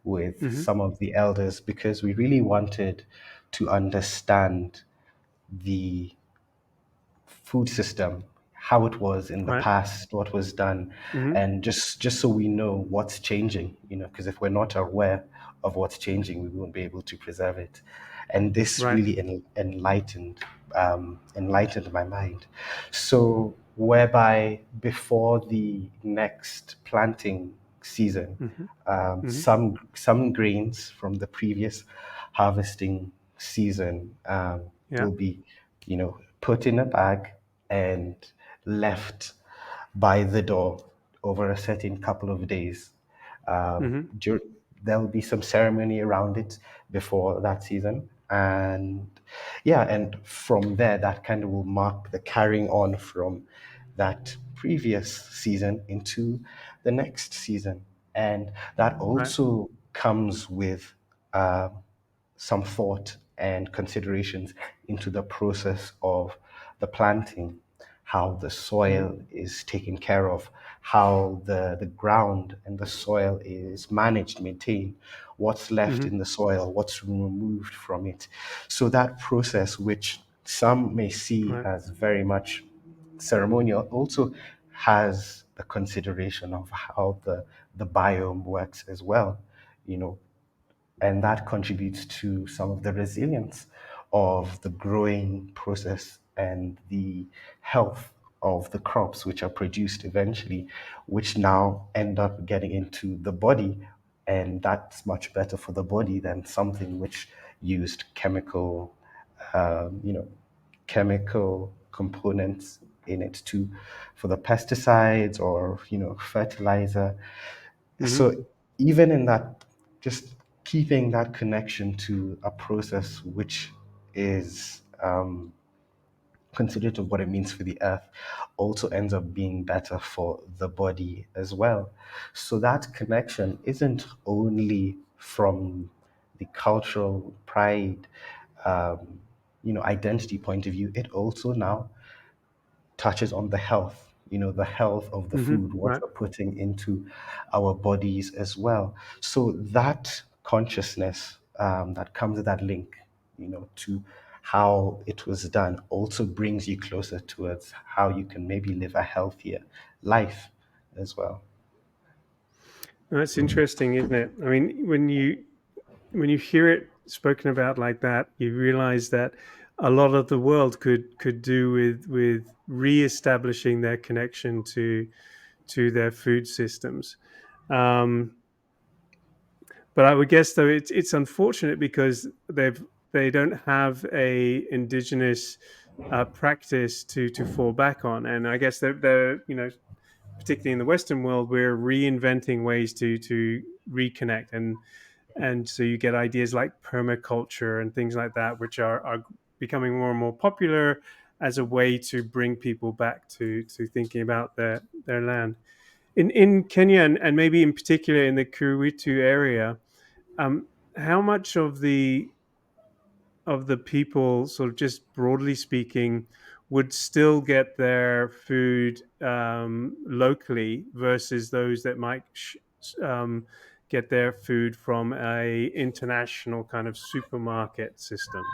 with Hmm. some of the elders because we really wanted to understand the food system, how it was in the Right. past, what was done, Hmm. and just so we know what's changing, because if we're not aware of what's changing, we won't be able to preserve it. And this Right. really enlightened my mind. So whereby before the next planting season, Hmm. Hmm. some grains from the previous harvesting season Yeah. will be, put in a bag and left by the door over a certain couple of days. Um, Hmm. dur- there'll be some ceremony around it before that season. And yeah, and from there, that kind of will mark the carrying on from that previous season into the next season. And that Right. also comes with some thought and considerations into the process of the planting, how the Hmm. soil is taken care of, how the ground and the soil is managed, maintained, what's left Hmm. in the soil, what's removed from it. So that process, which some may see Right. as very much ceremonial, also has the consideration of how the biome works as well. You know, and that contributes to some of the resilience of the growing process and the health of the crops which are produced eventually, which now end up getting into the body. And that's much better for the body than something which used um, you know, chemical components in it too, for the pesticides or fertilizer. Hmm. So even in that, just keeping that connection to a process which is considerate of what it means for the earth also ends up being better for the body as well. So that connection isn't only from the cultural pride, identity point of view. It also now touches on the health, the health of the Hmm. food, what Right. we're putting into our bodies as well. So that consciousness that comes with that link, to how it was done also brings you closer towards how you can maybe live a healthier life as well. That's interesting, isn't it? I mean, when you hear it spoken about like that, you realize that a lot of the world could do with reestablishing their connection to their food systems. Um, but I would guess though it's unfortunate because they don't have a indigenous practice to fall back on, and I guess they're particularly in the Western world, we're reinventing ways to reconnect, and so you get ideas like permaculture and things like that, which are becoming more and more popular as a way to bring people back to thinking about their land. In Kenya, and maybe in particular in the Kuruwitu area, um, how much of the people, sort of just broadly speaking, would still get their food locally versus those that might get their food from a international kind of supermarket system?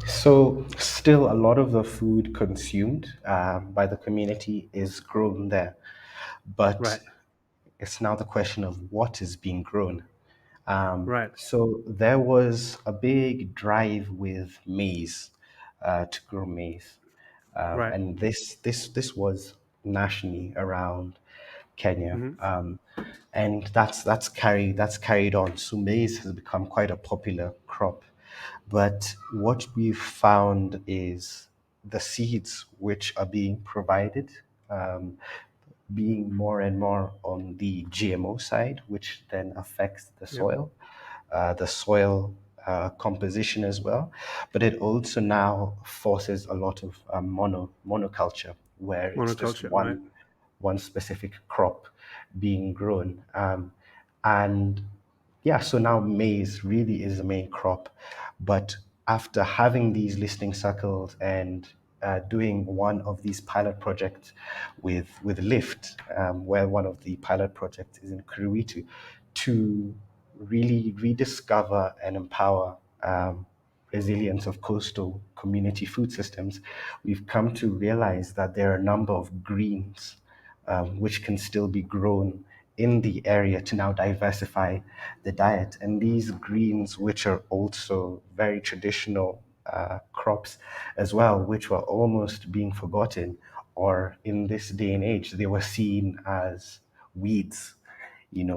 So, still, a lot of the food consumed by the community is grown there, but Right. it's now the question of what is being grown. Right. So there was a big drive with maize, to grow maize, Right. and this was nationally around Kenya, Hmm. and that's carried on. So maize has become quite a popular crop, but what we've found is the seeds which are being provided. Um, being more and more on the GMO side, which then affects Yep. the soil composition as well. But it also now forces a lot of monoculture, where it's just Monoculture. Right. one specific crop being grown, and Yeah, so now maize really is the main crop. But after having these listening circles and doing one of these pilot projects with Lyft, where one of the pilot projects is in Kuruitu, to really rediscover and empower resilience of coastal community food systems, we've come to realize that there are a number of greens which can still be grown in the area to now diversify the diet. And these greens, which are also very traditional crops as well, which were almost being forgotten, or in this day and age, they were seen as weeds,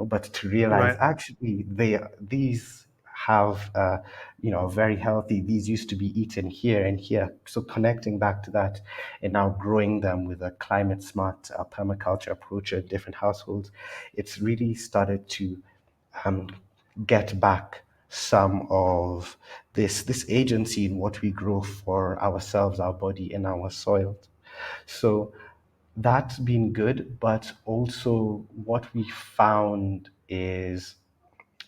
but to realize Right. actually these have very healthy. These used to be eaten here and here, so connecting back to that and now growing them with a climate smart permaculture approach at different households, it's really started to um, get back some of this agency in what we grow for ourselves, our body, and our soil. So that's been good, but also what we found is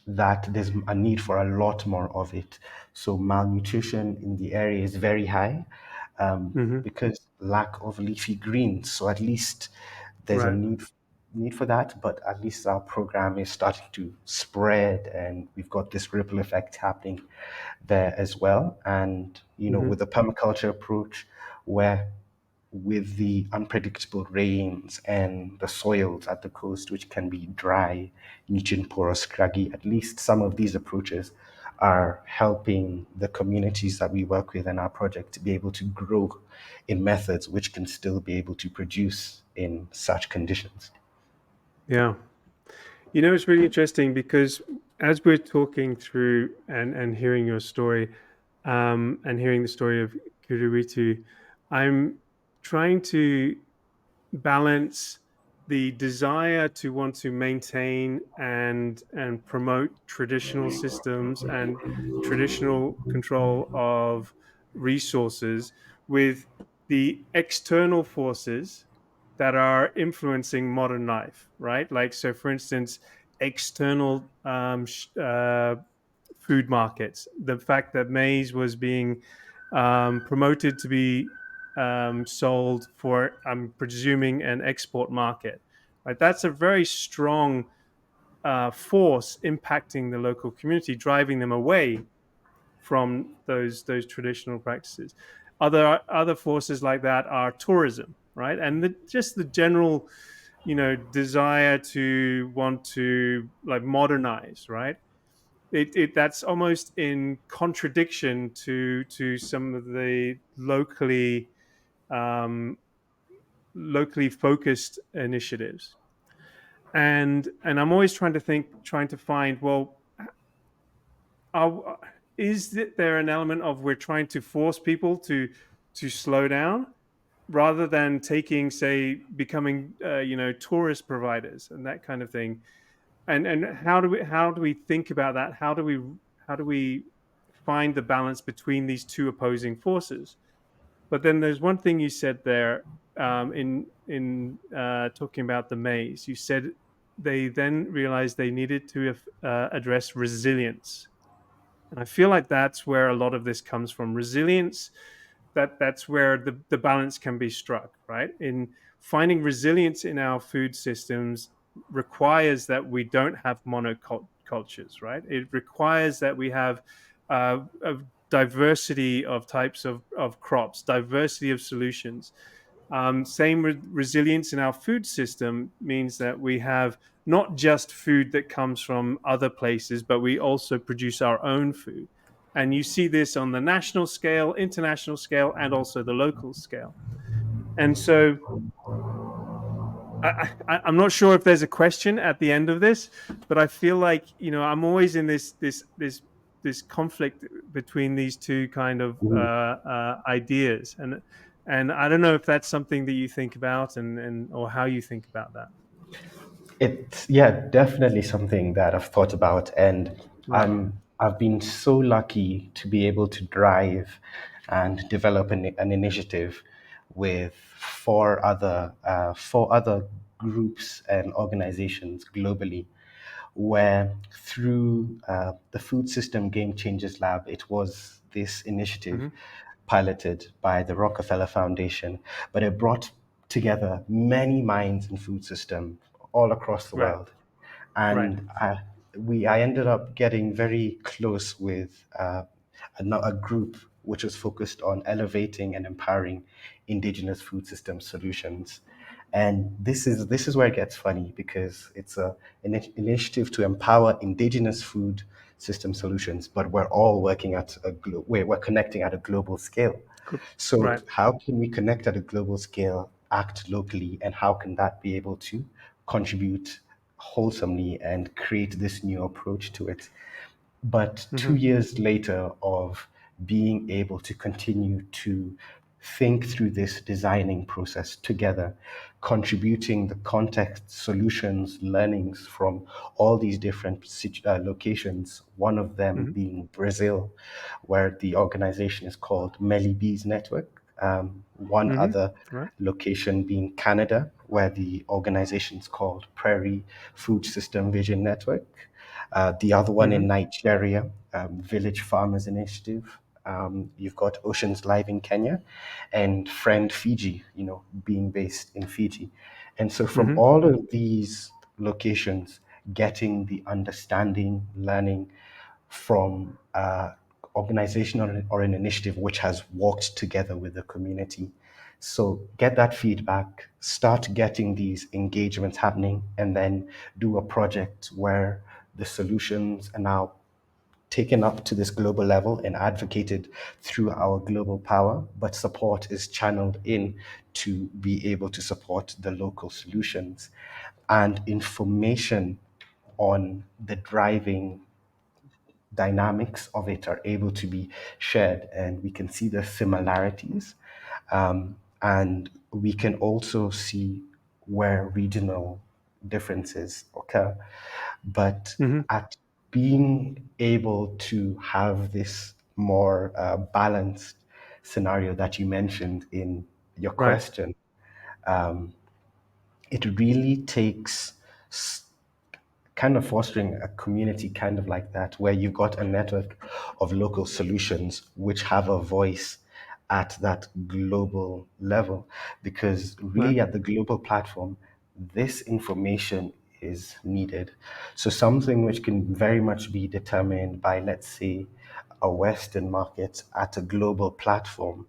that there's a need for a lot more of it. So malnutrition in the area is very high Hmm. because lack of leafy greens. So at least there's a Right. need for that, but at least our program is starting to spread, and we've got this ripple effect happening there as well. And Hmm. with the permaculture approach, where with the unpredictable rains and the soils at the coast, which can be dry, nutrient poor, or scraggy, at least some of these approaches are helping the communities that we work with in our project to be able to grow in methods which can still be able to produce in such conditions. Yeah. It's really interesting because as we're talking through and hearing your story, and hearing the story of Kuruitu, I'm trying to balance the desire to want to maintain and promote traditional systems and traditional control of resources with the external forces that are influencing modern life, right? Like, so for instance, external food markets, the fact that maize was being promoted to be sold for, I'm presuming, an export market. Right, that's a very strong force impacting the local community, driving them away from those traditional practices. Other forces like that are tourism, right, and just the general, desire to want to like modernize, right. It that's almost in contradiction to some of the um, locally focused initiatives, and I'm always trying to find, well, are, is there an element of we're trying to force people to slow down rather than taking, say, becoming tourist providers and that kind of thing, and how do we think about that, how do we find the balance between these two opposing forces. But then there's one thing you said there, in talking about the maize. You said they then realized they needed to address resilience, and I feel like that's where a lot of this comes from. Resilience, that's where the balance can be struck, right? In finding resilience in our food systems requires that we don't have monocultures, right? It requires that we have a diversity of types of crops, diversity of solutions. Same with resilience in our food system means that we have not just food that comes from other places, but we also produce our own food. And you see this on the national scale, international scale, and also the local scale. And so I'm not sure if there's a question at the end of this, but I feel like, I'm always in this conflict between these two kind of ideas, and I don't know if that's something that you think about, and or how you think about that. It's, yeah, definitely something that I've thought about, and Right. I've been so lucky to be able to drive and develop an initiative with four other groups and organizations globally, where through the Food System Game Changers Lab, it was this initiative Mm-hmm. piloted by the Rockefeller Foundation, but it brought together many minds in food system all across the Right. world. Right. And I ended up getting very close with a group which was focused on elevating and empowering indigenous food system solutions. And this is where it gets funny because it's an initiative to empower indigenous food system solutions, but we're all working at we're connecting at a global scale. Good. So Right. how can we connect at a global scale, act locally, and how can that be able to contribute wholesomely and create this new approach to it? But Mm-hmm. 2 years later of being able to continue to think through this designing process together, contributing the context, solutions, learnings from all these different locations, one of them Mm-hmm. being Brazil, where the organization is called Melly Bees Network. One Mm-hmm. other Right. location being Canada, where the organization is called Prairie Food System Vision Network. The other one Mm-hmm. in Nigeria, Village Farmers Initiative. You've got Oceans Live in Kenya, and Friend Fiji, being based in Fiji. And so from Mm-hmm. all of these locations, getting the understanding, learning from organization or an initiative which has worked together with the community. So get that feedback, start getting these engagements happening, and then do a project where the solutions are now taken up to this global level and advocated through our global power, but support is channeled in to be able to support the local solutions. And information on the driving dynamics of it are able to be shared, and we can see the similarities, and we can also see where regional differences occur. But Mm-hmm. at being able to have this more balanced scenario that you mentioned in your Right. question, it really takes kind of fostering a community kind of like that, where you've got a network of local solutions which have a voice at that global level. Because Right. really, at the global platform, this information is needed. So, something which can very much be determined by, let's say, a Western market at a global platform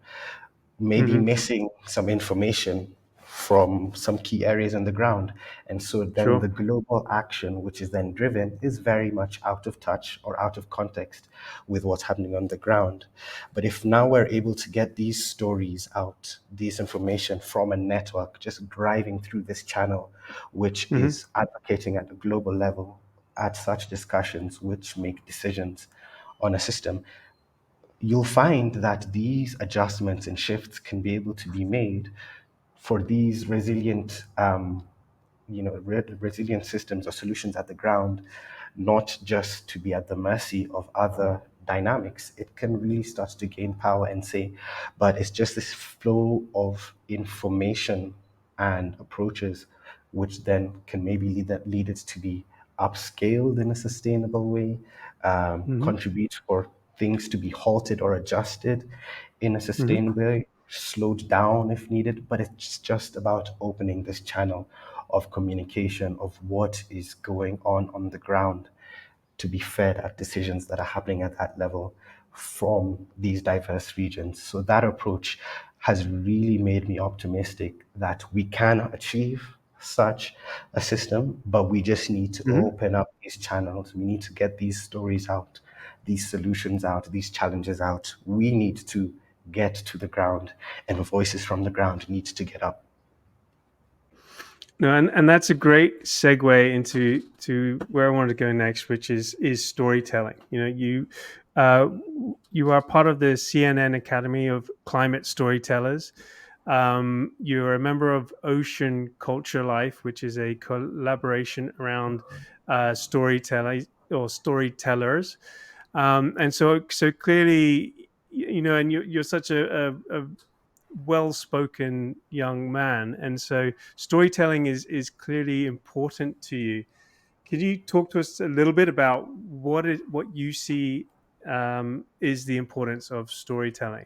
maybe Mm-hmm. missing some information from some key areas on the ground. And so then Sure. the global action, which is then driven, is very much out of touch or out of context with what's happening on the ground. But if now we're able to get these stories out, this information from a network, just driving through this channel, which Mm-hmm. is advocating at the global level at such discussions, which make decisions on a system, you'll find that these adjustments and shifts can be able to be made for these resilient, resilient systems or solutions at the ground, not just to be at the mercy of other dynamics. It can really start to gain power and say, but it's just this flow of information and approaches, which then can maybe lead it to be upscaled in a sustainable way, Mm-hmm. contribute for things to be halted or adjusted in a Mm-hmm. sustainable way, slowed down if needed. But it's just about opening this channel of communication of what is going on the ground to be fed at decisions that are happening at that level from these diverse regions. So that approach has really made me optimistic that we can achieve such a system, but we just need to Mm-hmm. open up these channels. We need to get these stories out, these solutions out, these challenges out. We need to get to the ground, and voices from the ground need to get up. No, and that's a great segue into where I wanted to go next, which is storytelling. Uh, you are part of the CNN Academy of Climate Storytellers. You're a member of Ocean Culture Life, which is a collaboration around storytelling or storytellers. And so clearly, and you're such a well-spoken young man, and so storytelling is clearly important to you. Could you talk to us a little bit about what you see is the importance of storytelling?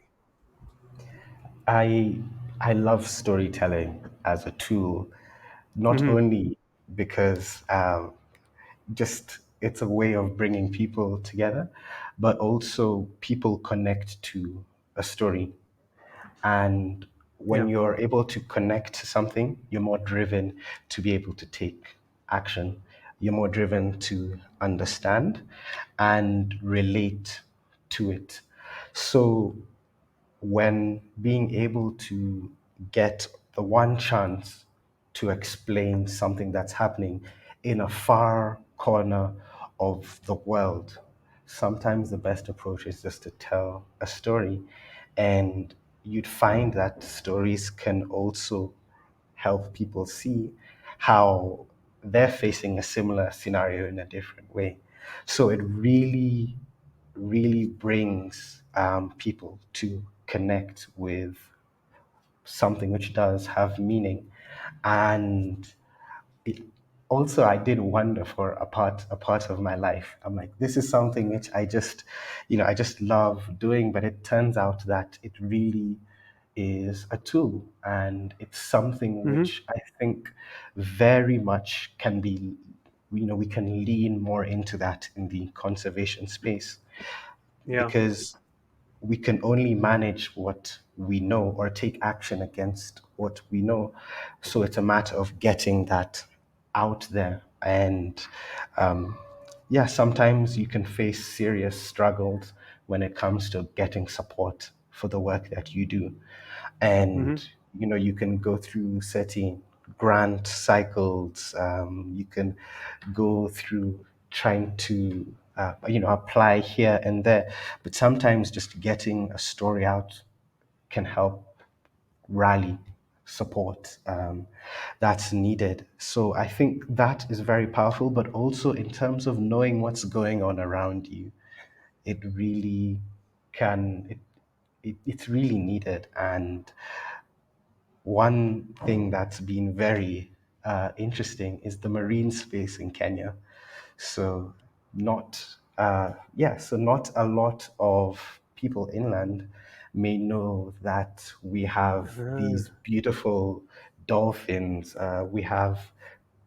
I I love storytelling as a tool, not Hmm. only because just it's a way of bringing people together, but also people connect to a story. And when Yeah. you're able to connect to something, you're more driven to be able to take action. You're more driven to understand and relate to it. So when being able to get the one chance to explain something that's happening in a far corner of the world, sometimes the best approach is just to tell a story. And you'd find that stories can also help people see how they're facing a similar scenario in a different way. So it really brings people to connect with something which does have meaning. And it also, I did wonder for a part of my life. I'm like, this is something which I just love doing, but it turns out that it really is a tool, and it's something Hmm. which I think very much can be, we can lean more into that in the conservation space, Yeah. because we can only manage what we know or take action against what we know. So it's a matter of getting that out there. And um, yeah, sometimes you can face serious struggles when it comes to getting support for the work that you do. Hmm. And you can go through certain grant cycles. You can go through trying to apply here and there, but sometimes just getting a story out can help rally support that's needed. So I think that is very powerful, but also in terms of knowing what's going on around you, it really it's really needed. And one thing that's been very interesting is the marine space in Kenya. So not a lot of people inland may know that we have these beautiful dolphins. We have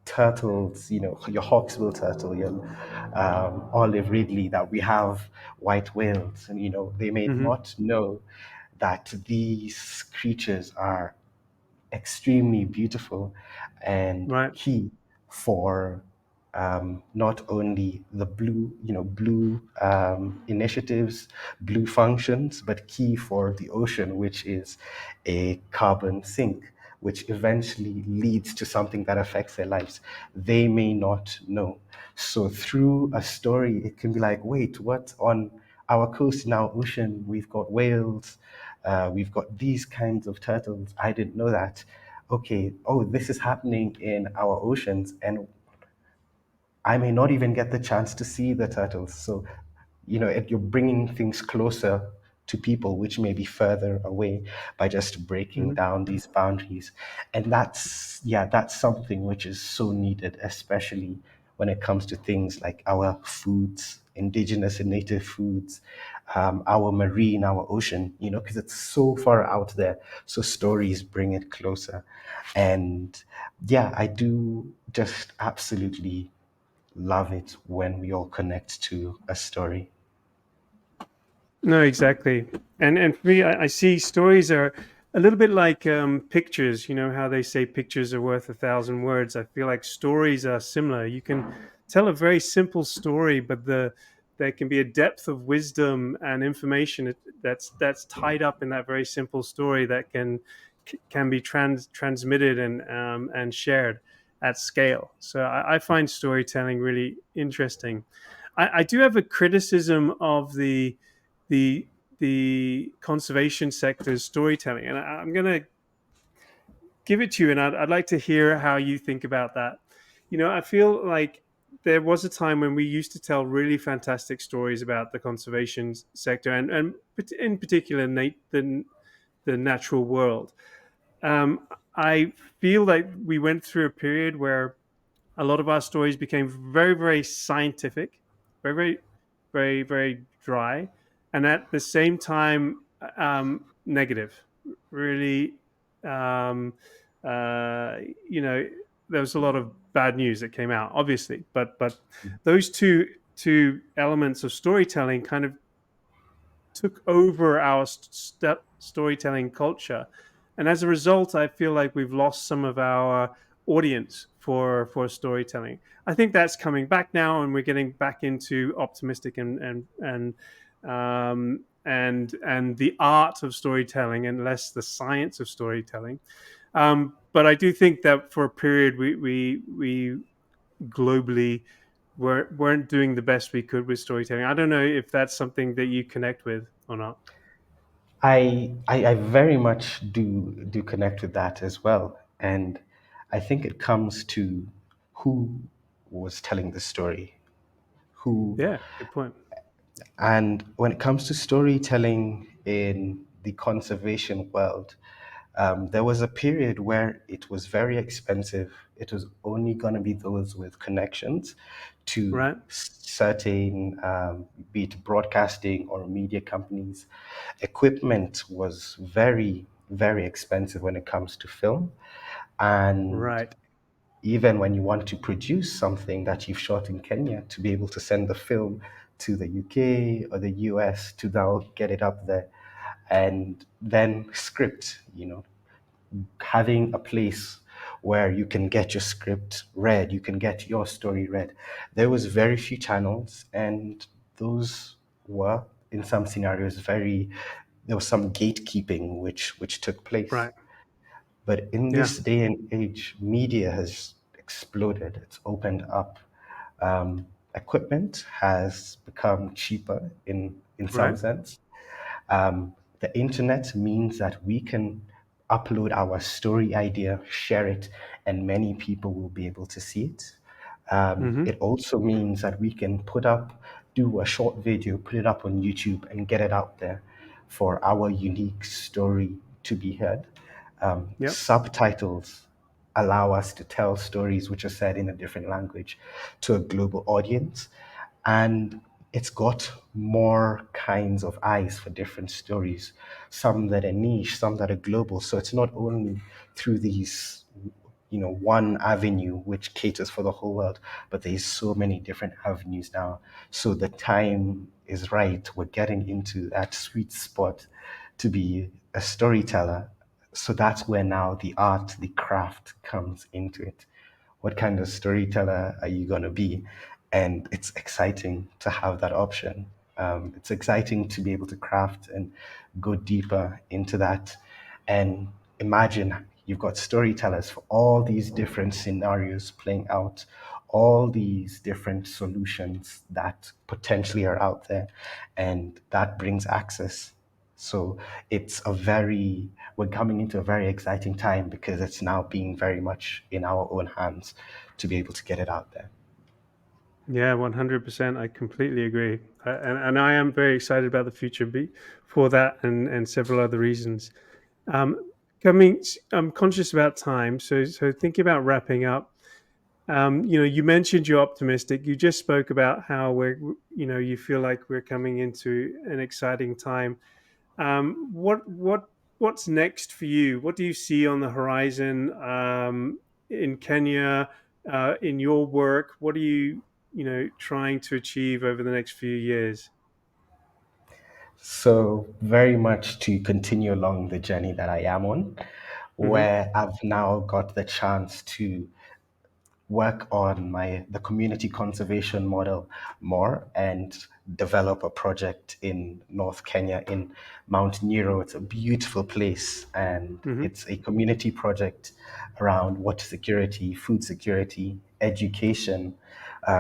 turtles, your hawksbill turtle, your olive ridley, that we have white whales. And, they may Hmm. not know that these creatures are extremely beautiful and Right. key for not only the blue initiatives, blue functions, but key for the ocean, which is a carbon sink, which eventually leads to something that affects their lives. They may not know. So through a story, it can be like, wait, what on our coast in our ocean? We've got whales, we've got these kinds of turtles. I didn't know that. Okay, oh, this is happening in our oceans, and I may not even get the chance to see the turtles. So, you're bringing things closer to people which may be further away by just breaking Hmm. down these boundaries. And that's something which is so needed, especially when it comes to things like our foods, indigenous and native foods, our marine, our ocean, because it's so far out there. So stories bring it closer. And yeah, I do just absolutely love it when we all connect to a story. No, exactly. And for me, I see stories are a little bit like pictures. You know how they say pictures are worth 1,000 words. I feel like stories are similar. You can tell a very simple story, but there can be a depth of wisdom and information that's tied up in that very simple story that can be transmitted and shared at scale. So I find storytelling really interesting. I do have a criticism of the the conservation sector's storytelling, and I'm going to give it to you, and I'd like to hear how you think about that. I feel like there was a time when we used to tell really fantastic stories about the conservation sector, and in particular the natural world. um, I feel like we went through a period where a lot of our stories became very, very scientific, very, very, very, very dry, and at the same time, negative. Really, um, uh, you know, there was a lot of bad news that came out, obviously, but those two elements of storytelling kind of took over our storytelling culture, and as a result, I feel like we've lost some of our audience for storytelling. I think that's coming back now, and we're getting back into optimistic and the art of storytelling, and less the science of storytelling. But I do think that for a period, we globally weren't doing the best we could with storytelling. I don't know if that's something that you connect with or not. I very much do connect with that as well, and I think it comes to who was telling the story, who, Yeah, good point. and when it comes to storytelling in the conservation world, there was a period where it was very expensive. It was only going to be those with connections to Right, certain, be it broadcasting or media companies. Equipment was very, very expensive when it comes to film. And right, even when you want to produce something that you've shot in Kenya, to be able to send the film to the UK or the US to now get it up there, and then script, having a place where you can get your script read, you can get your story read. There was very few channels, and those were, in some scenarios, very. There was some gatekeeping which took place. right. But in Yeah, this day and age, media has exploded. It's opened up. Equipment has become cheaper in some right. sense. The internet means that we can upload our story idea, share it, and many people will be able to see it. Mm-hmm. It also means that we can do a short video, put it up on YouTube, and get it out there for our unique story to be heard. Yep. Subtitles allow us to tell stories which are said in a different language to a global audience. And it's got more kinds of eyes for different stories, some that are niche, some that are global. So it's not only through these, one avenue which caters for the whole world, but there's so many different avenues now. So the time is right. We're getting into that sweet spot to be a storyteller. So that's where now the art, the craft comes into it. What kind of storyteller are you going to be? And it's exciting to have that option. It's exciting to be able to craft and go deeper into that. And imagine you've got storytellers for all these different scenarios playing out, all these different solutions that potentially are out there, and that brings access. So we're coming into a very exciting time because it's now being very much in our own hands to be able to get it out there. Yeah, 100%. I completely agree. And I am very excited about the future for that and several other reasons. Um, I'm conscious about time. So thinking about wrapping up, you mentioned you're optimistic. You just spoke about how you feel like we're coming into an exciting time. What's next for you? What do you see on the horizon in Kenya, in your work? What are you trying to achieve over the next few years? So, very much to continue along the journey that I am on, Hmm. where I've now got the chance to work on the community conservation model more and develop a project in North Kenya in Mount Nero. It's a beautiful place, and Hmm. it's a community project around water security, food security, education,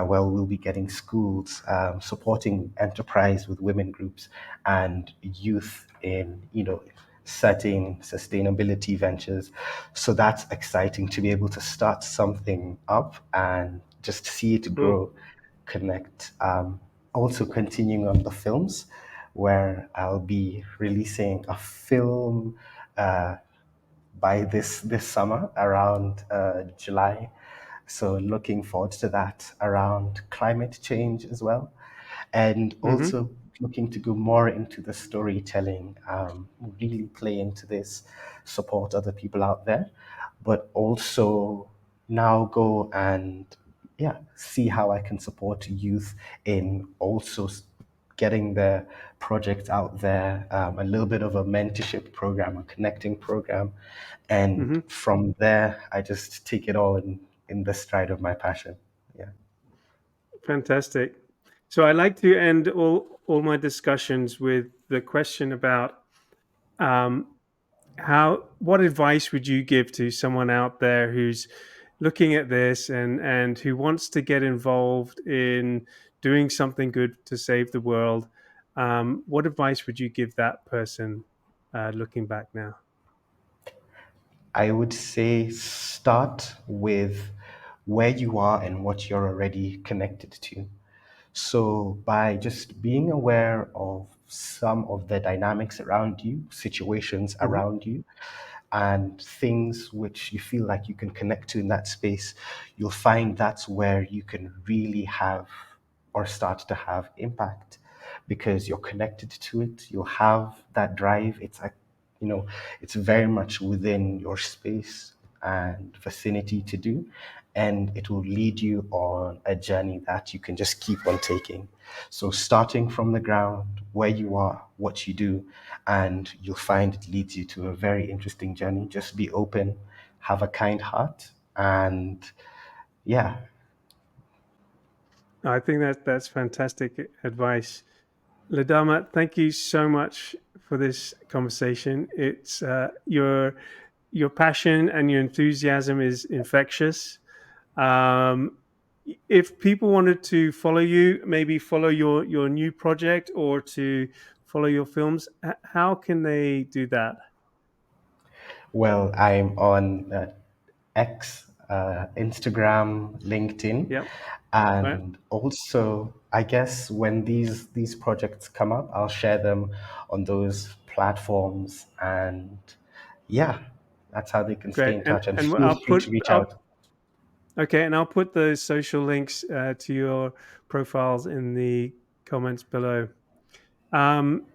where we'll be getting schools, supporting enterprise with women groups and youth in, setting sustainability ventures. So that's exciting to be able to start something up and just see it Cool. grow, connect. Also continuing on the films, where I'll be releasing a film by this summer around July. So looking forward to that around climate change as well. And Mm-hmm. also looking to go more into the storytelling, really play into this, support other people out there, but also now go and see how I can support youth in also getting their projects out there, a little bit of a mentorship program, a connecting program. And Mm-hmm. from there, I just take it all in the stride of my passion. Yeah. Fantastic. So I like to end all my discussions with the question about um, how what advice would you give to someone out there who's looking at this and who wants to get involved in doing something good to save the world. What advice would you give that person looking back now? I would say start with where you are and what you're already connected to. So, by just being aware of some of the dynamics around you, situations Hmm. around you, and things which you feel like you can connect to in that space, you'll find that's where you can really have or start to have impact because you're connected to it. You'll have that drive. It's like, you know, it's very much within your space and vicinity to do. And it will lead you on a journey that you can just keep on taking. So, starting from the ground, where you are, what you do, and you'll find it leads you to a very interesting journey. Just be open, have a kind heart, and yeah. I think that's fantastic advice. Ledama, thank you so much for this conversation. It's your passion and your enthusiasm is infectious. Um, if people wanted to follow you, maybe follow your new project or to follow your films, how can they do that? Well, I'm on X, Instagram, LinkedIn, Yep. Right. and also I guess when these projects come up, I'll share them on those platforms, and yeah, that's how they can stay Great. in touch. And And feel free to reach out. okay, and I'll put the social links to your profiles in the comments below. Um,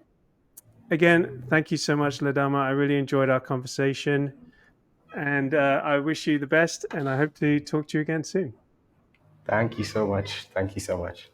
again, thank you so much, Ledama. I really enjoyed our conversation, and I wish you the best. And I hope to talk to you again soon. Thank you so much. Thank you so much.